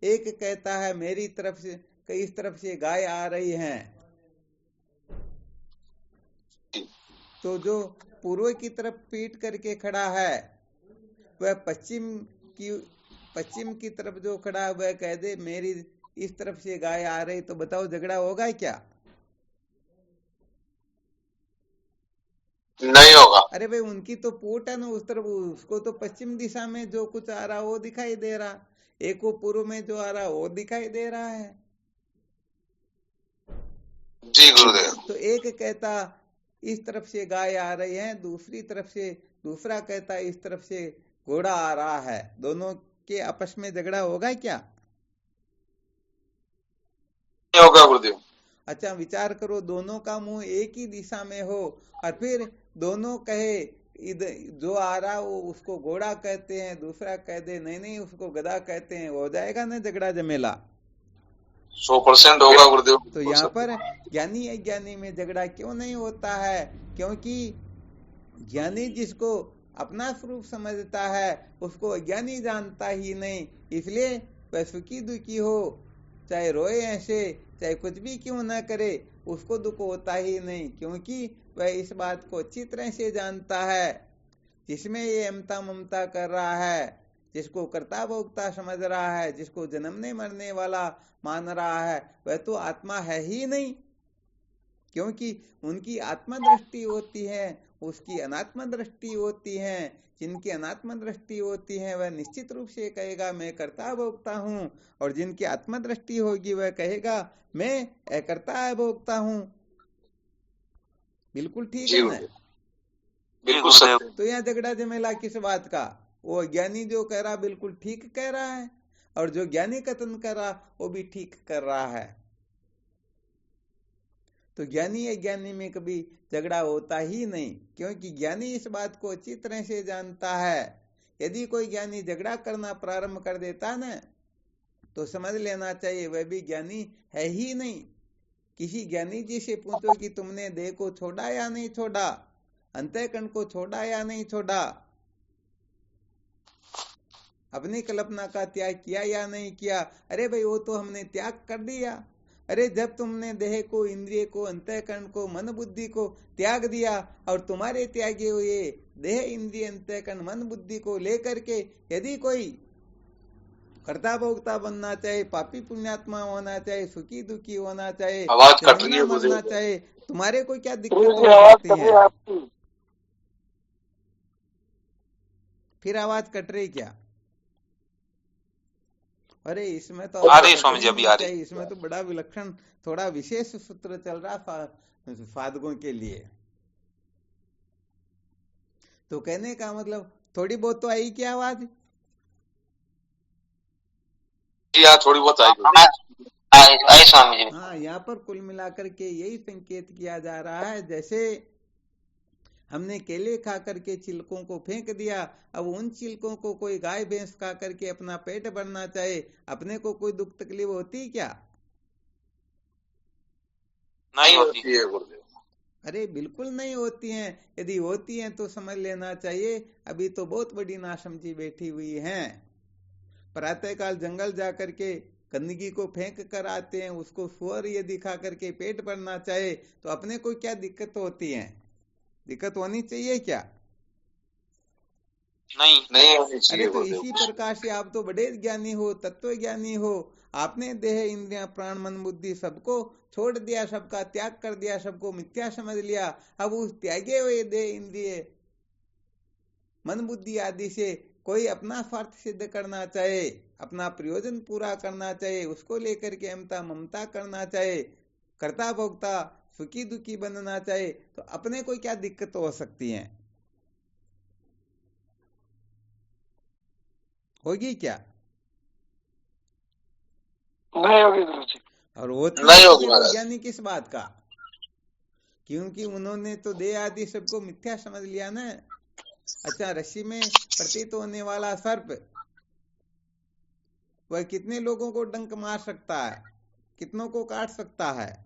एक कहता है मेरी तरफ से, इस तरफ से गाय आ रही है, तो जो पूर्व की तरफ पीठ करके खड़ा है वह पश्चिम की तरफ जो खड़ा है वह कह दे मेरी इस तरफ से गाय आ रही, तो बताओ झगड़ा होगा क्या? नहीं होगा। अरे भाई उनकी तो पूट है ना उस तरफ, उसको तो पश्चिम दिशा में जो कुछ आ रहा वो दिखाई दे रहा, एक को पूर्व में जो आ रहा वो दिखाई दे रहा है। जी गुरुदेव। तो एक कहता इस तरफ से गाय आ रही है, दूसरी तरफ से दूसरा कहता इस तरफ से घोड़ा आ रहा है, दोनों के आपस में झगड़ा होगा क्या? नहीं होगा गुरुदेव। अच्छा विचार करो, दोनों का मुंह एक ही दिशा में हो और फिर दोनों कहे इधर जो आ रहा वो उसको घोड़ा कहते हैं, दूसरा कह दे नहीं उसको गधा कहते हैं, हो जाएगा ना झगड़ा झमेला? 100% होगा गुरुदेव। तो यहाँ पर ज्ञानी अज्ञानी में झगड़ा क्यों नहीं होता है? क्योंकि ज्ञानी जिसको अपना स्वरूप समझता है उसको अज्ञानी जानता ही नहीं, इसलिए वह सुखी दुखी हो, चाहे रोए ऐसे, चाहे कुछ भी क्यों ना करे, उसको दुख होता ही नहीं, क्योंकि वह इस बात को अच्छी तरह से जानता है। जिसमें ये अमता ममता कर रहा है, जिसको कर्ता भोक्ता समझ रहा है, जिसको जन्मने मरने वाला मान रहा है, वह तो आत्मा है ही नहीं, क्योंकि उनकी आत्मा दृष्टि होती है, उसकी अनात्मा दृष्टि होती है। जिनकी अनात्मा दृष्टि होती है वह निश्चित रूप से कहेगा मैं कर्ता भोक्ता हूँ, और जिनकी आत्मा दृष्टि होगी वह कहेगा मैं अकर्ता भोक्ता हूँ। बिल्कुल ठीक है ना? बिल्कुल सत्य। तो यहाँ झगड़ा झमेला किस बात का? वो अज्ञानी जो कह रहा बिल्कुल ठीक कह रहा है, और जो ज्ञानी कथन कर रहा वो भी ठीक कर रहा है। तो ज्ञानी अज्ञानी में कभी झगड़ा होता ही नहीं, क्योंकि ज्ञानी इस बात को अच्छी तरह से जानता है। यदि कोई ज्ञानी झगड़ा करना प्रारंभ कर देता ना तो समझ लेना चाहिए वह भी ज्ञानी है ही नहीं। किसी ज्ञानी जी से पूछो कि तुमने देह को छोड़ा या नहीं छोड़ा, अंतःकरण को छोड़ा या नहीं छोड़ा, अपनी कल्पना का त्याग किया या नहीं किया? अरे भाई वो तो हमने त्याग कर दिया। अरे जब तुमने देह को, इंद्रिय को, अंतःकरण को, मन बुद्धि को त्याग दिया, और तुम्हारे त्यागे हुए देह इंद्रिय अंतःकरण मन बुद्धि को लेकर के यदि कोई कर्ता भोक्ता बनना चाहे, पापी पुण्यात्मा होना चाहे, सुखी दुखी होना चाहे, मरना चाहे, तुम्हारे को क्या दिक्कत हो सकती है? फिर आवाज कट रही क्या? अरे इसमें तो आ रही स्वामी जी, अभी आ रही। इसमें तो बड़ा विलक्षण थोड़ा विशेष सूत्र चल रहा साधकों के लिए। तो कहने का मतलब थोड़ी बहुत तो आई क्या आवाज? थोड़ी बहुत आई स्वामी जी। हाँ, यहाँ पर कुल मिलाकर के यही संकेत किया जा रहा है, जैसे हमने केले खा करके छिलकों को फेंक दिया, अब उन छिलकों को कोई गाय भैंस खा करके अपना पेट भरना चाहे, अपने को कोई दुख तकलीफ होती क्या? नहीं होती है गुरुदेव। अरे बिल्कुल नहीं होती हैं। यदि होती हैं तो समझ लेना चाहिए अभी तो बहुत बड़ी नासमझी बैठी हुई हैं। प्रातःकाल जंगल जा करके गंदगी को फेंक कर आते हैं, उसको सुअर यदि खा करके पेट भरना चाहे तो अपने को क्या दिक्कत होती है? दिक्कत होनी चाहिए क्या? नहीं नहीं होनी अरे चाहिए तो गुरुदेव। इसी प्रकार से आप तो बड़े ज्ञानी हो, तत्व ज्ञानी हो। आपने देह इंद्रियां प्राण मन बुद्धि सबको छोड़ दिया, सबका त्याग कर दिया, सबको मिथ्या समझ लिया। अब उस त्यागे हुए देह इंद्रिय मन बुद्धि आदि से कोई अपना स्वार्थ सिद्ध करना चाहे, अपना प्रयोजन पूरा करना चाहे, उसको लेकर के अहमता ममता करना चाहे, कर्ता भोक्ता सुखी दुखी बनना चाहे, तो अपने को क्या दिक्कत हो सकती है? होगी क्या? नहीं होगी गुरु जी। और होती नहीं है तो होगी फिर वो महाराज। ज्ञानी किस बात का? क्योंकि उन्होंने तो देह आदि सबको मिथ्या समझ लिया ना। अच्छा, रस्सी में प्रतीत होने वाला सर्प वह कितने लोगों को डंक मार सकता है, कितनों को काट सकता है?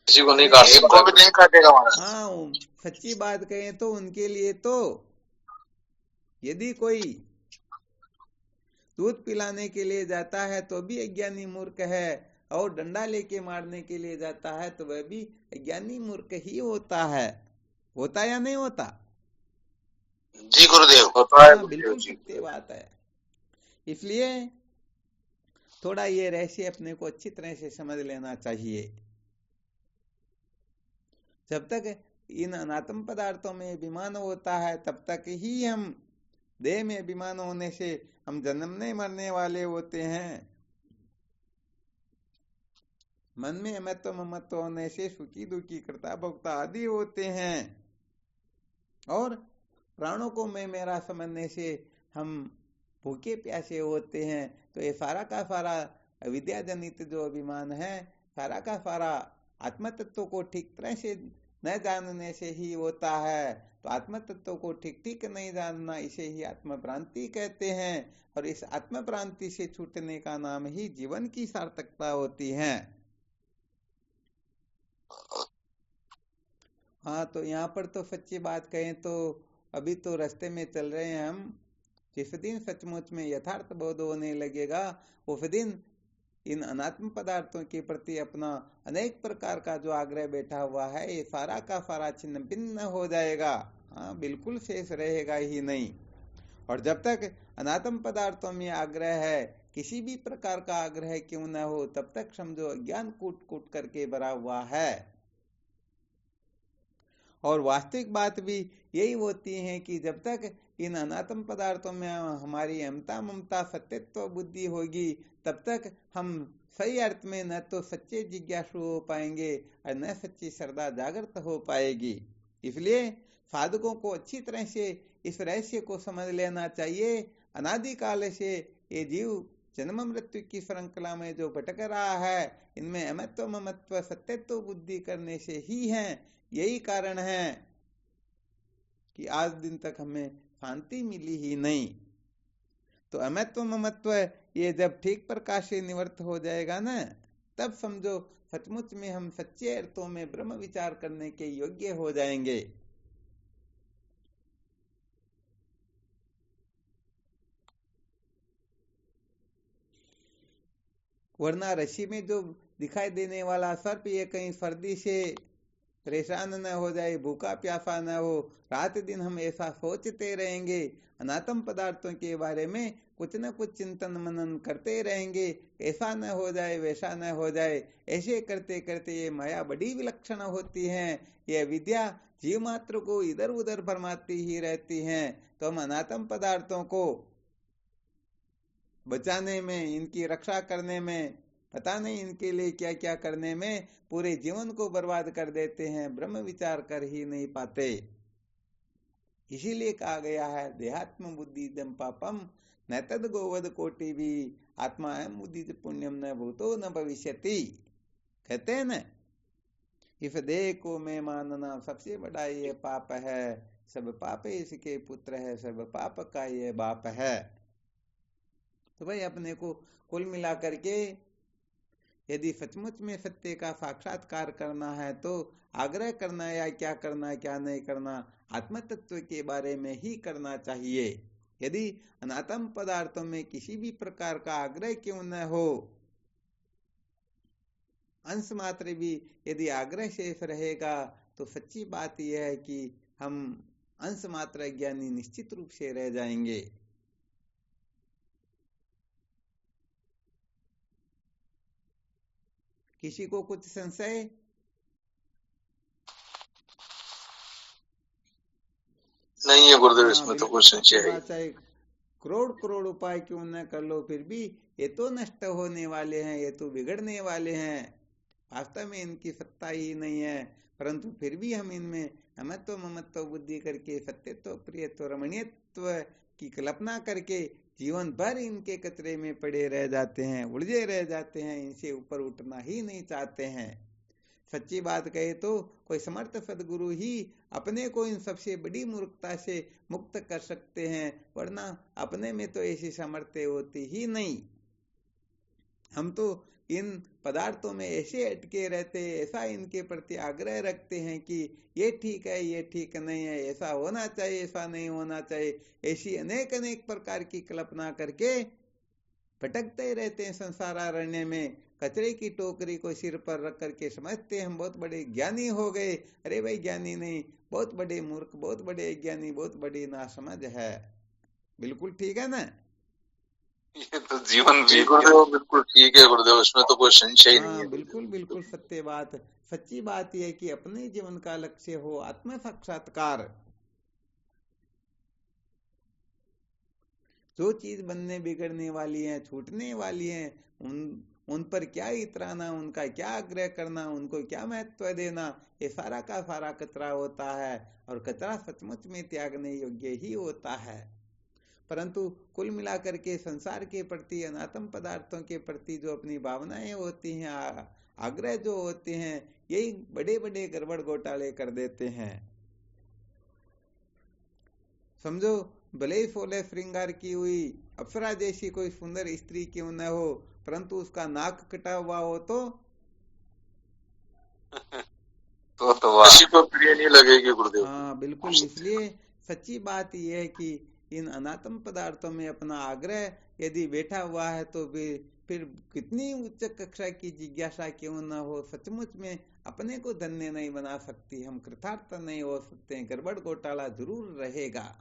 किसी को नहीं अरे काट सकता, भी नहीं काटेगा महाराज। हाँ, सच्ची बात कहें तो उनके लिए तो यदि कोई दूध पिलाने के लिए जाता है तो भी अज्ञानी मूर्ख है, और डंडा लेके मारने के लिए जाता है तो वह भी अज्ञानी मूर्ख ही होता है। होता या नहीं होता? जी गुरुदेव, होता है हाँ, गुरुदेव बिल्कुल जी। सत्य बात है। इसलिए थोड़ा ये रहस्य अपने को अच्छी तरह से समझ लेना चाहिए। जब तक इन अनात्म पदार्थों में अभिमान होता है तब तक ही हम देह में अभिमान होने से हम जन्मने मरने वाले होते हैं। मन में अमत्व ममत्व होने से सुखी दुखी कर्ता भोक्ता आदि होते हैं, और प्राणों को मैं मेरा समझने से हम भूखे प्यासे होते हैं। तो ये सारा का सारा अविद्या जनित जो अभिमान है, सारा का सारा आत्म तत्व को ठीक तरह से न जानने से ही होता है। तो आत्म तत्व को ठीक ठीक नहीं जानना, इसे ही आत्म भ्रांति कहते हैं, और इस आत्म भ्रांति से छूटने का नाम ही जीवन की सार्थकता होती है। हाँ, तो यहाँ पर तो सच्ची बात कहें तो अभी तो रास्ते में चल रहे हैं हम। जिस दिन सचमुच में यथार्थ बोध होने लगेगा उस दिन इन अनात्म पदार्थों के प्रति अपना अनेक प्रकार का जो आग्रह बैठा हुआ है, ये सारा का सारा छिन्न भिन्न हो जाएगा। हाँ, बिल्कुल शेष रहेगा ही नहीं। और जब तक अनात्म पदार्थों में आग्रह है, किसी भी प्रकार का आग्रह क्यों न हो, तब तक समझो अज्ञान कूट कूट करके भरा हुआ है। और वास्तविक बात भी यही होती है कि जब तक इन अनात्म पदार्थों में हमारी अहमता ममता सत्यत्व बुद्धि होगी, तब तक हम सही अर्थ में न तो सच्चे जिज्ञासु हो पाएंगे और न सच्ची श्रद्धा जागृत हो पाएगी। इसलिए साधकों को अच्छी तरह से इस रहस्य को समझ लेना चाहिए। अनादिकाल से ये जीव जन्म मृत्यु की श्रृंखला में जो भटक रहा है, इनमें अमत्व ममत्व सत्यत्व बुद्धि करने से ही है। यही कारण है कि आज दिन तक हमें शांति मिली ही नहीं। तो अमत्व ममत्व ये जब ठीक प्रकाश से निवृत्त हो जाएगा ना, तब समझो सचमुच में हम सच्चे अर्थों में ब्रह्म विचार करने के योग्य हो जाएंगे। वरना रस्सी में जो दिखाई देने वाला सर्प, ये कहीं सर्दी से परेशान न हो जाए, भूखा प्यासा न हो, रात दिन हम ऐसा सोचते रहेंगे, अनात्म पदार्थों के बारे में कुछ न कुछ चिंतन मनन करते रहेंगे, ऐसा न हो जाए वैसा न हो जाए। ऐसे करते करते ये माया बड़ी विलक्षण होती है, यह विद्या जीव मात्र को इधर उधर भरमाती ही रहती है। तो हम अनात्म पदार्थों को बचाने में, इनकी रक्षा करने में, पता नहीं इनके लिए क्या क्या करने में पूरे जीवन को बर्बाद कर देते हैं, ब्रह्म विचार कर ही नहीं पाते। इसीलिए कहा गया है, देहात्म बुद्धि दम पापम न तद गोवद कोटि भी आत्मा है मुदित पुण्यम न भूतो न भविष्यति। कहते हैं ना, इस देह को मैं मानना सबसे बड़ा ये पाप है, सब पाप इसके पुत्र है, सब पाप का ये बाप है। तो भाई अपने को कुल मिला करके यदि सचमुच में सत्य का साक्षात्कार करना है तो आग्रह करना या क्या करना क्या नहीं करना, आत्म तत्व के बारे में ही करना चाहिए। यदि अनात्म पदार्थों में किसी भी प्रकार का आग्रह क्यों न हो, अंश मात्र भी यदि आग्रह शेष रहेगा तो सच्ची बात यह है कि हम अंश मात्र अज्ञानी निश्चित रूप से रह जाएंगे। किसी को कुछ संशय? नहीं है गुरुदेव, इसमें तो कोई संशय है। चाहे करोड़ करोड़ उपाय क्यों न कर लो, फिर भी ये तो नष्ट होने वाले हैं, ये तो बिगड़ने वाले हैं, वास्तव में इनकी सत्ता ही नहीं है, परंतु फिर भी हम इनमें अमत्व ममत्व बुद्धि करके सत्यत्व प्रियत्व रमणीयत्व की कल्पना करके जीवन भर इनके कचरे में पड़े रह जाते हैं, उलझे रह जाते हैं, इनसे ऊपर उठना ही नहीं चाहते हैं। सच्ची बात कहे तो कोई समर्थ सदगुरु ही अपने को इन सबसे बड़ी मूर्खता से मुक्त कर सकते हैं, वरना अपने में तो ऐसी सामर्थ्य होती ही नहीं। हम तो इन पदार्थों में ऐसे अटके रहते, ऐसा इनके प्रति आग्रह रखते हैं कि ये ठीक है, ये ठीक नहीं है, ऐसा होना चाहिए, ऐसा नहीं होना चाहिए, ऐसी अनेक अनेक प्रकार की कल्पना करके भटकते रहते हैं संसार अरण्य में। कचरे की टोकरी को सिर पर रख करके समझते हम बहुत बड़े ज्ञानी हो गए। अरे भाई ज्ञानी नहीं, बहुत बड़े मूर्ख, बहुत बड़े अज्ञानी, बहुत बड़ी नासमझ है। बिल्कुल ठीक है ना? ये तो जीवन गुरुदेव बिल्कुल ठीक है गुरुदेव, इसमें तो कोई संशय नहीं है। बिल्कुल बिल्कुल सत्य बात। सच्ची बात यह है कि अपने जीवन का लक्ष्य हो आत्म साक्षात्कार। जो चीज बनने बिगड़ने वाली है, छूटने वाली है, उन पर क्या इतराना, उनका क्या आग्रह करना, उनको क्या महत्व देना, ये सारा का सारा कचरा होता है, और कचरा सचमुच में त्यागने योग्य ही होता है। परंतु कुल मिलाकर के संसार के प्रति, अनात्म पदार्थों के प्रति जो अपनी भावनाएं होती हैं, आग्रह जो होते हैं, यही बड़े बड़े गड़बड़ घोटाले कर देते हैं। समझो, भले ही 16 श्रृंगार की हुई अप्सरा जैसी कोई सुंदर स्त्री क्यों न हो, परंतु उसका नाक कटा हुआ हो तो किसी को प्रिय नहीं लगेगी गुरुदेव। हाँ बिल्कुल। इसलिए सच्ची बात यह है कि इन अनात्म पदार्थों में अपना आग्रह यदि बैठा हुआ है तो फिर कितनी उच्च कक्षा की जिज्ञासा क्यों न हो, सचमुच में अपने को धन्य नहीं बना सकती, हम कृतार्थ नहीं हो सकते, गड़बड़ घोटाला जरूर रहेगा।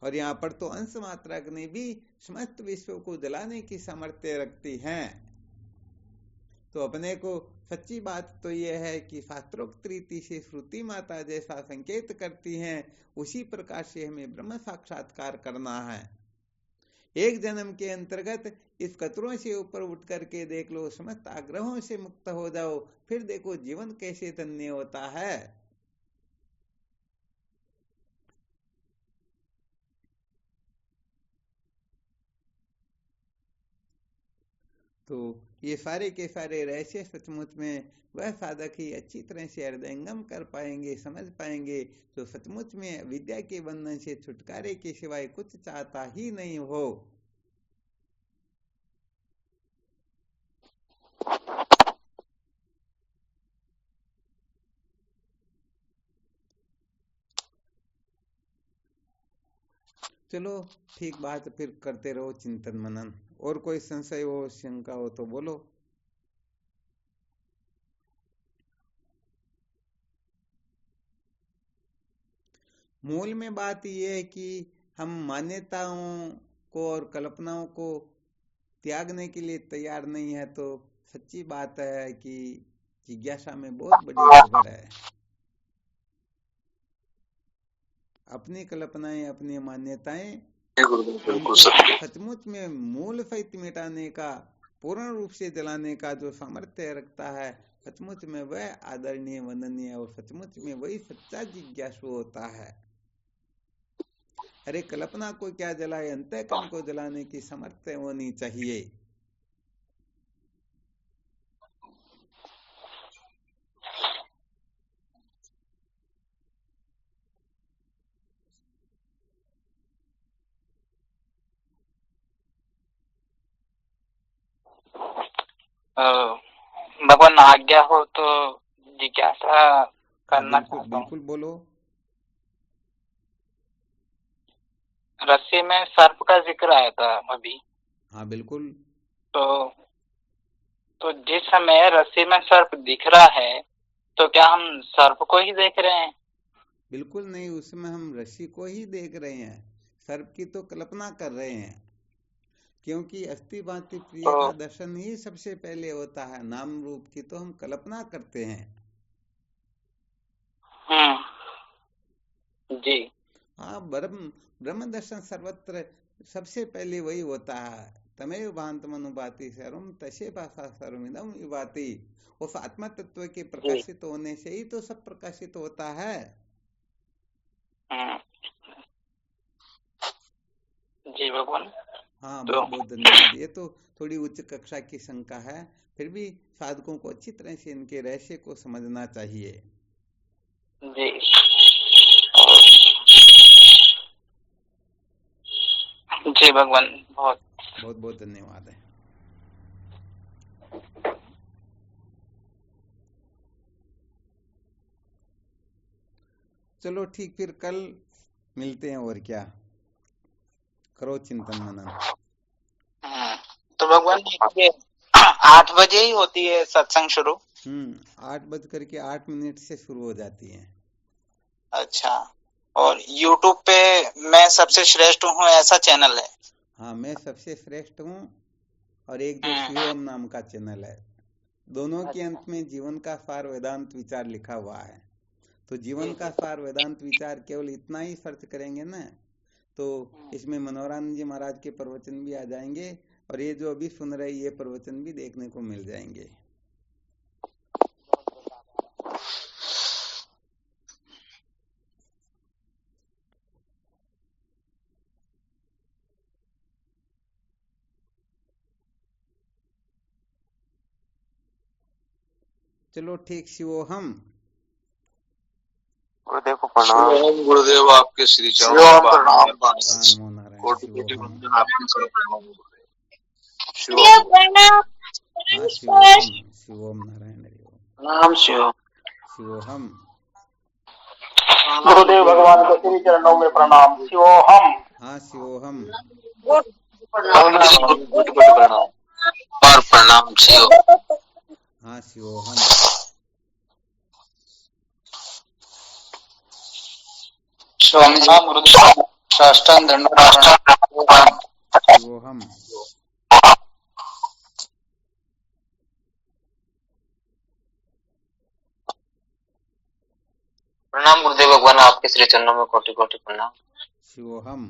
और यहाँ पर तो अंश मात्रा अग्नि भी समस्त विश्व को जलाने की सामर्थ्य रखती हैं। तो अपने को सच्ची बात तो यह है कि शास्त्रोक्त रीति से श्रुति माता जैसा संकेत करती हैं, उसी प्रकार से हमें ब्रह्म साक्षात्कार करना है। एक जन्म के अंतर्गत इस कचरों से ऊपर उठ करके देख लो, समस्त आग्रहों से मुक्त हो जाओ, फिर देखो जीवन कैसे धन्य होता है। तो ये सारे के सारे रहस्य सचमुच में वह साधक ही अच्छी तरह से हृदयंगम कर पाएंगे, समझ पाएंगे, जो सचमुच में विद्या के बंधन से छुटकारे के सिवाय कुछ चाहता ही नहीं हो। चलो ठीक बात, फिर करते रहो चिंतन मनन। और कोई संशय हो, शंका हो तो बोलो। मूल में बात यह है कि हम मान्यताओं को और कल्पनाओं को त्यागने के लिए तैयार नहीं है, तो सच्ची बात है कि जिज्ञासा में बहुत बड़ी गड़बड़ है। अपनी कल्पनाएं, अपनी मान्यताएं सचमुच में मूल सहित मिटाने का, पूर्ण रूप से जलाने का जो सामर्थ्य रखता है, सचमुच में वह आदरणीय, वंदनीय और सचमुच में वही सच्चा जिज्ञासु होता है। अरे कल्पना को क्या जलाए, अंतःकरण को जलाने की सामर्थ्य होनी चाहिए। भगवान आज्ञा हो तो जिज्ञासा करना चाहता हूं। बिल्कुल बोलो। रस्सी में सर्प का जिक्र आया था अभी। हाँ बिल्कुल। तो तो जिस समय रस्सी में सर्प दिख रहा है तो क्या हम सर्प को ही देख रहे हैं? बिल्कुल नहीं, उसमें हम रस्सी को ही देख रहे हैं, सर्प की तो कल्पना कर रहे हैं, क्योंकि अस्थि भांति प्रिय का दर्शन ही सबसे पहले होता है। नाम रूप की तो हम कल्पना करते हैं। जी हाँ, ब्रह्म दर्शन सर्वत्र सबसे पहले वही होता है। तमेव भांत मनुभाति सर्वम तसे भाषा सर्वमिदं विभाति। उस आत्मा तत्व के प्रकाशित होने से ही तो सब प्रकाशित होता है। जी भगवान। हाँ, बहुत बहुत धन्यवाद। ये तो थोड़ी उच्च कक्षा की शंका है, फिर भी साधकों को अच्छी तरह से इनके रहस्य को समझना चाहिए। जी जी भगवान, बहुत बहुत बहुत धन्यवाद है। चलो ठीक, फिर कल मिलते हैं, और क्या, करो चिंतन मनन। तो भगवान ये 8 बजे ही होती है सत्संग शुरू? 8:08 से शुरू हो जाती है। अच्छा, और YouTube पे मैं सबसे श्रेष्ठ हूँ ऐसा चैनल है? हाँ, मैं सबसे श्रेष्ठ हूँ, और एक जो शिवम नाम का चैनल है। दोनों के अंत में जीवन का सार वेदांत विचार लिखा हुआ है। तो जीवन का सार वेदांत विचार केवल इतना ही सर्च करेंगे ना, तो इसमें मनोहरानंद जी महाराज के प्रवचन भी आ जाएंगे, और ये जो अभी सुन रहे ये प्रवचन भी देखने को मिल जाएंगे। चलो ठीक, शिवोहम। गुरुदेव को प्रणाम। गुरुदेव आपके श्री चरणों में प्रणाम। नमो नारायण। कोटि कोटि शिवोहम। वंदन आपके चरणों में प्रणाम। हाँ, शिवोहम, शिवोम नारायण हरि। नाम शिव। शिवोहम। गुरुदेव भगवान के श्री चरणों में प्रणाम। शिवोहम। हाँ, शिवोहम। प्रणाम और प्रणाम शिव। हाँ, शिवोहम। स्वामी जी गुरुदेव साष्टांग दंडवत। शिवोहम। प्रणाम गुरुदेव भगवान, आपके श्री चरणों में कोटि कोटि प्रणाम। शिवोहम।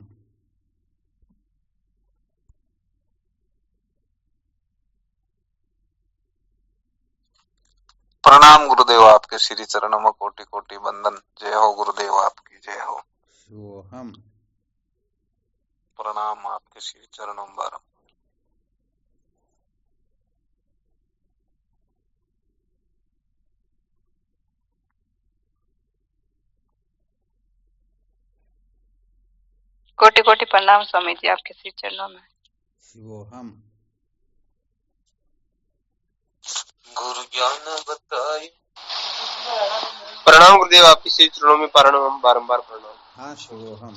प्रणाम गुरुदेव, आपके श्री चरणों में कोटि कोटि वंदन। जय हो गुरुदेव, आपकी जय हो। शिवोहम। प्रणाम, आपके श्री चरणों में बारम। कोटि कोटि प्रणाम स्वामी जी, आपके श्री चरणों में। शिवोहम। गुरु ज्ञान बताए। प्रणाम गुरुदेव, आपके श्री चरणों में बारंबार प्रणाम। हाँ, शिवोहम।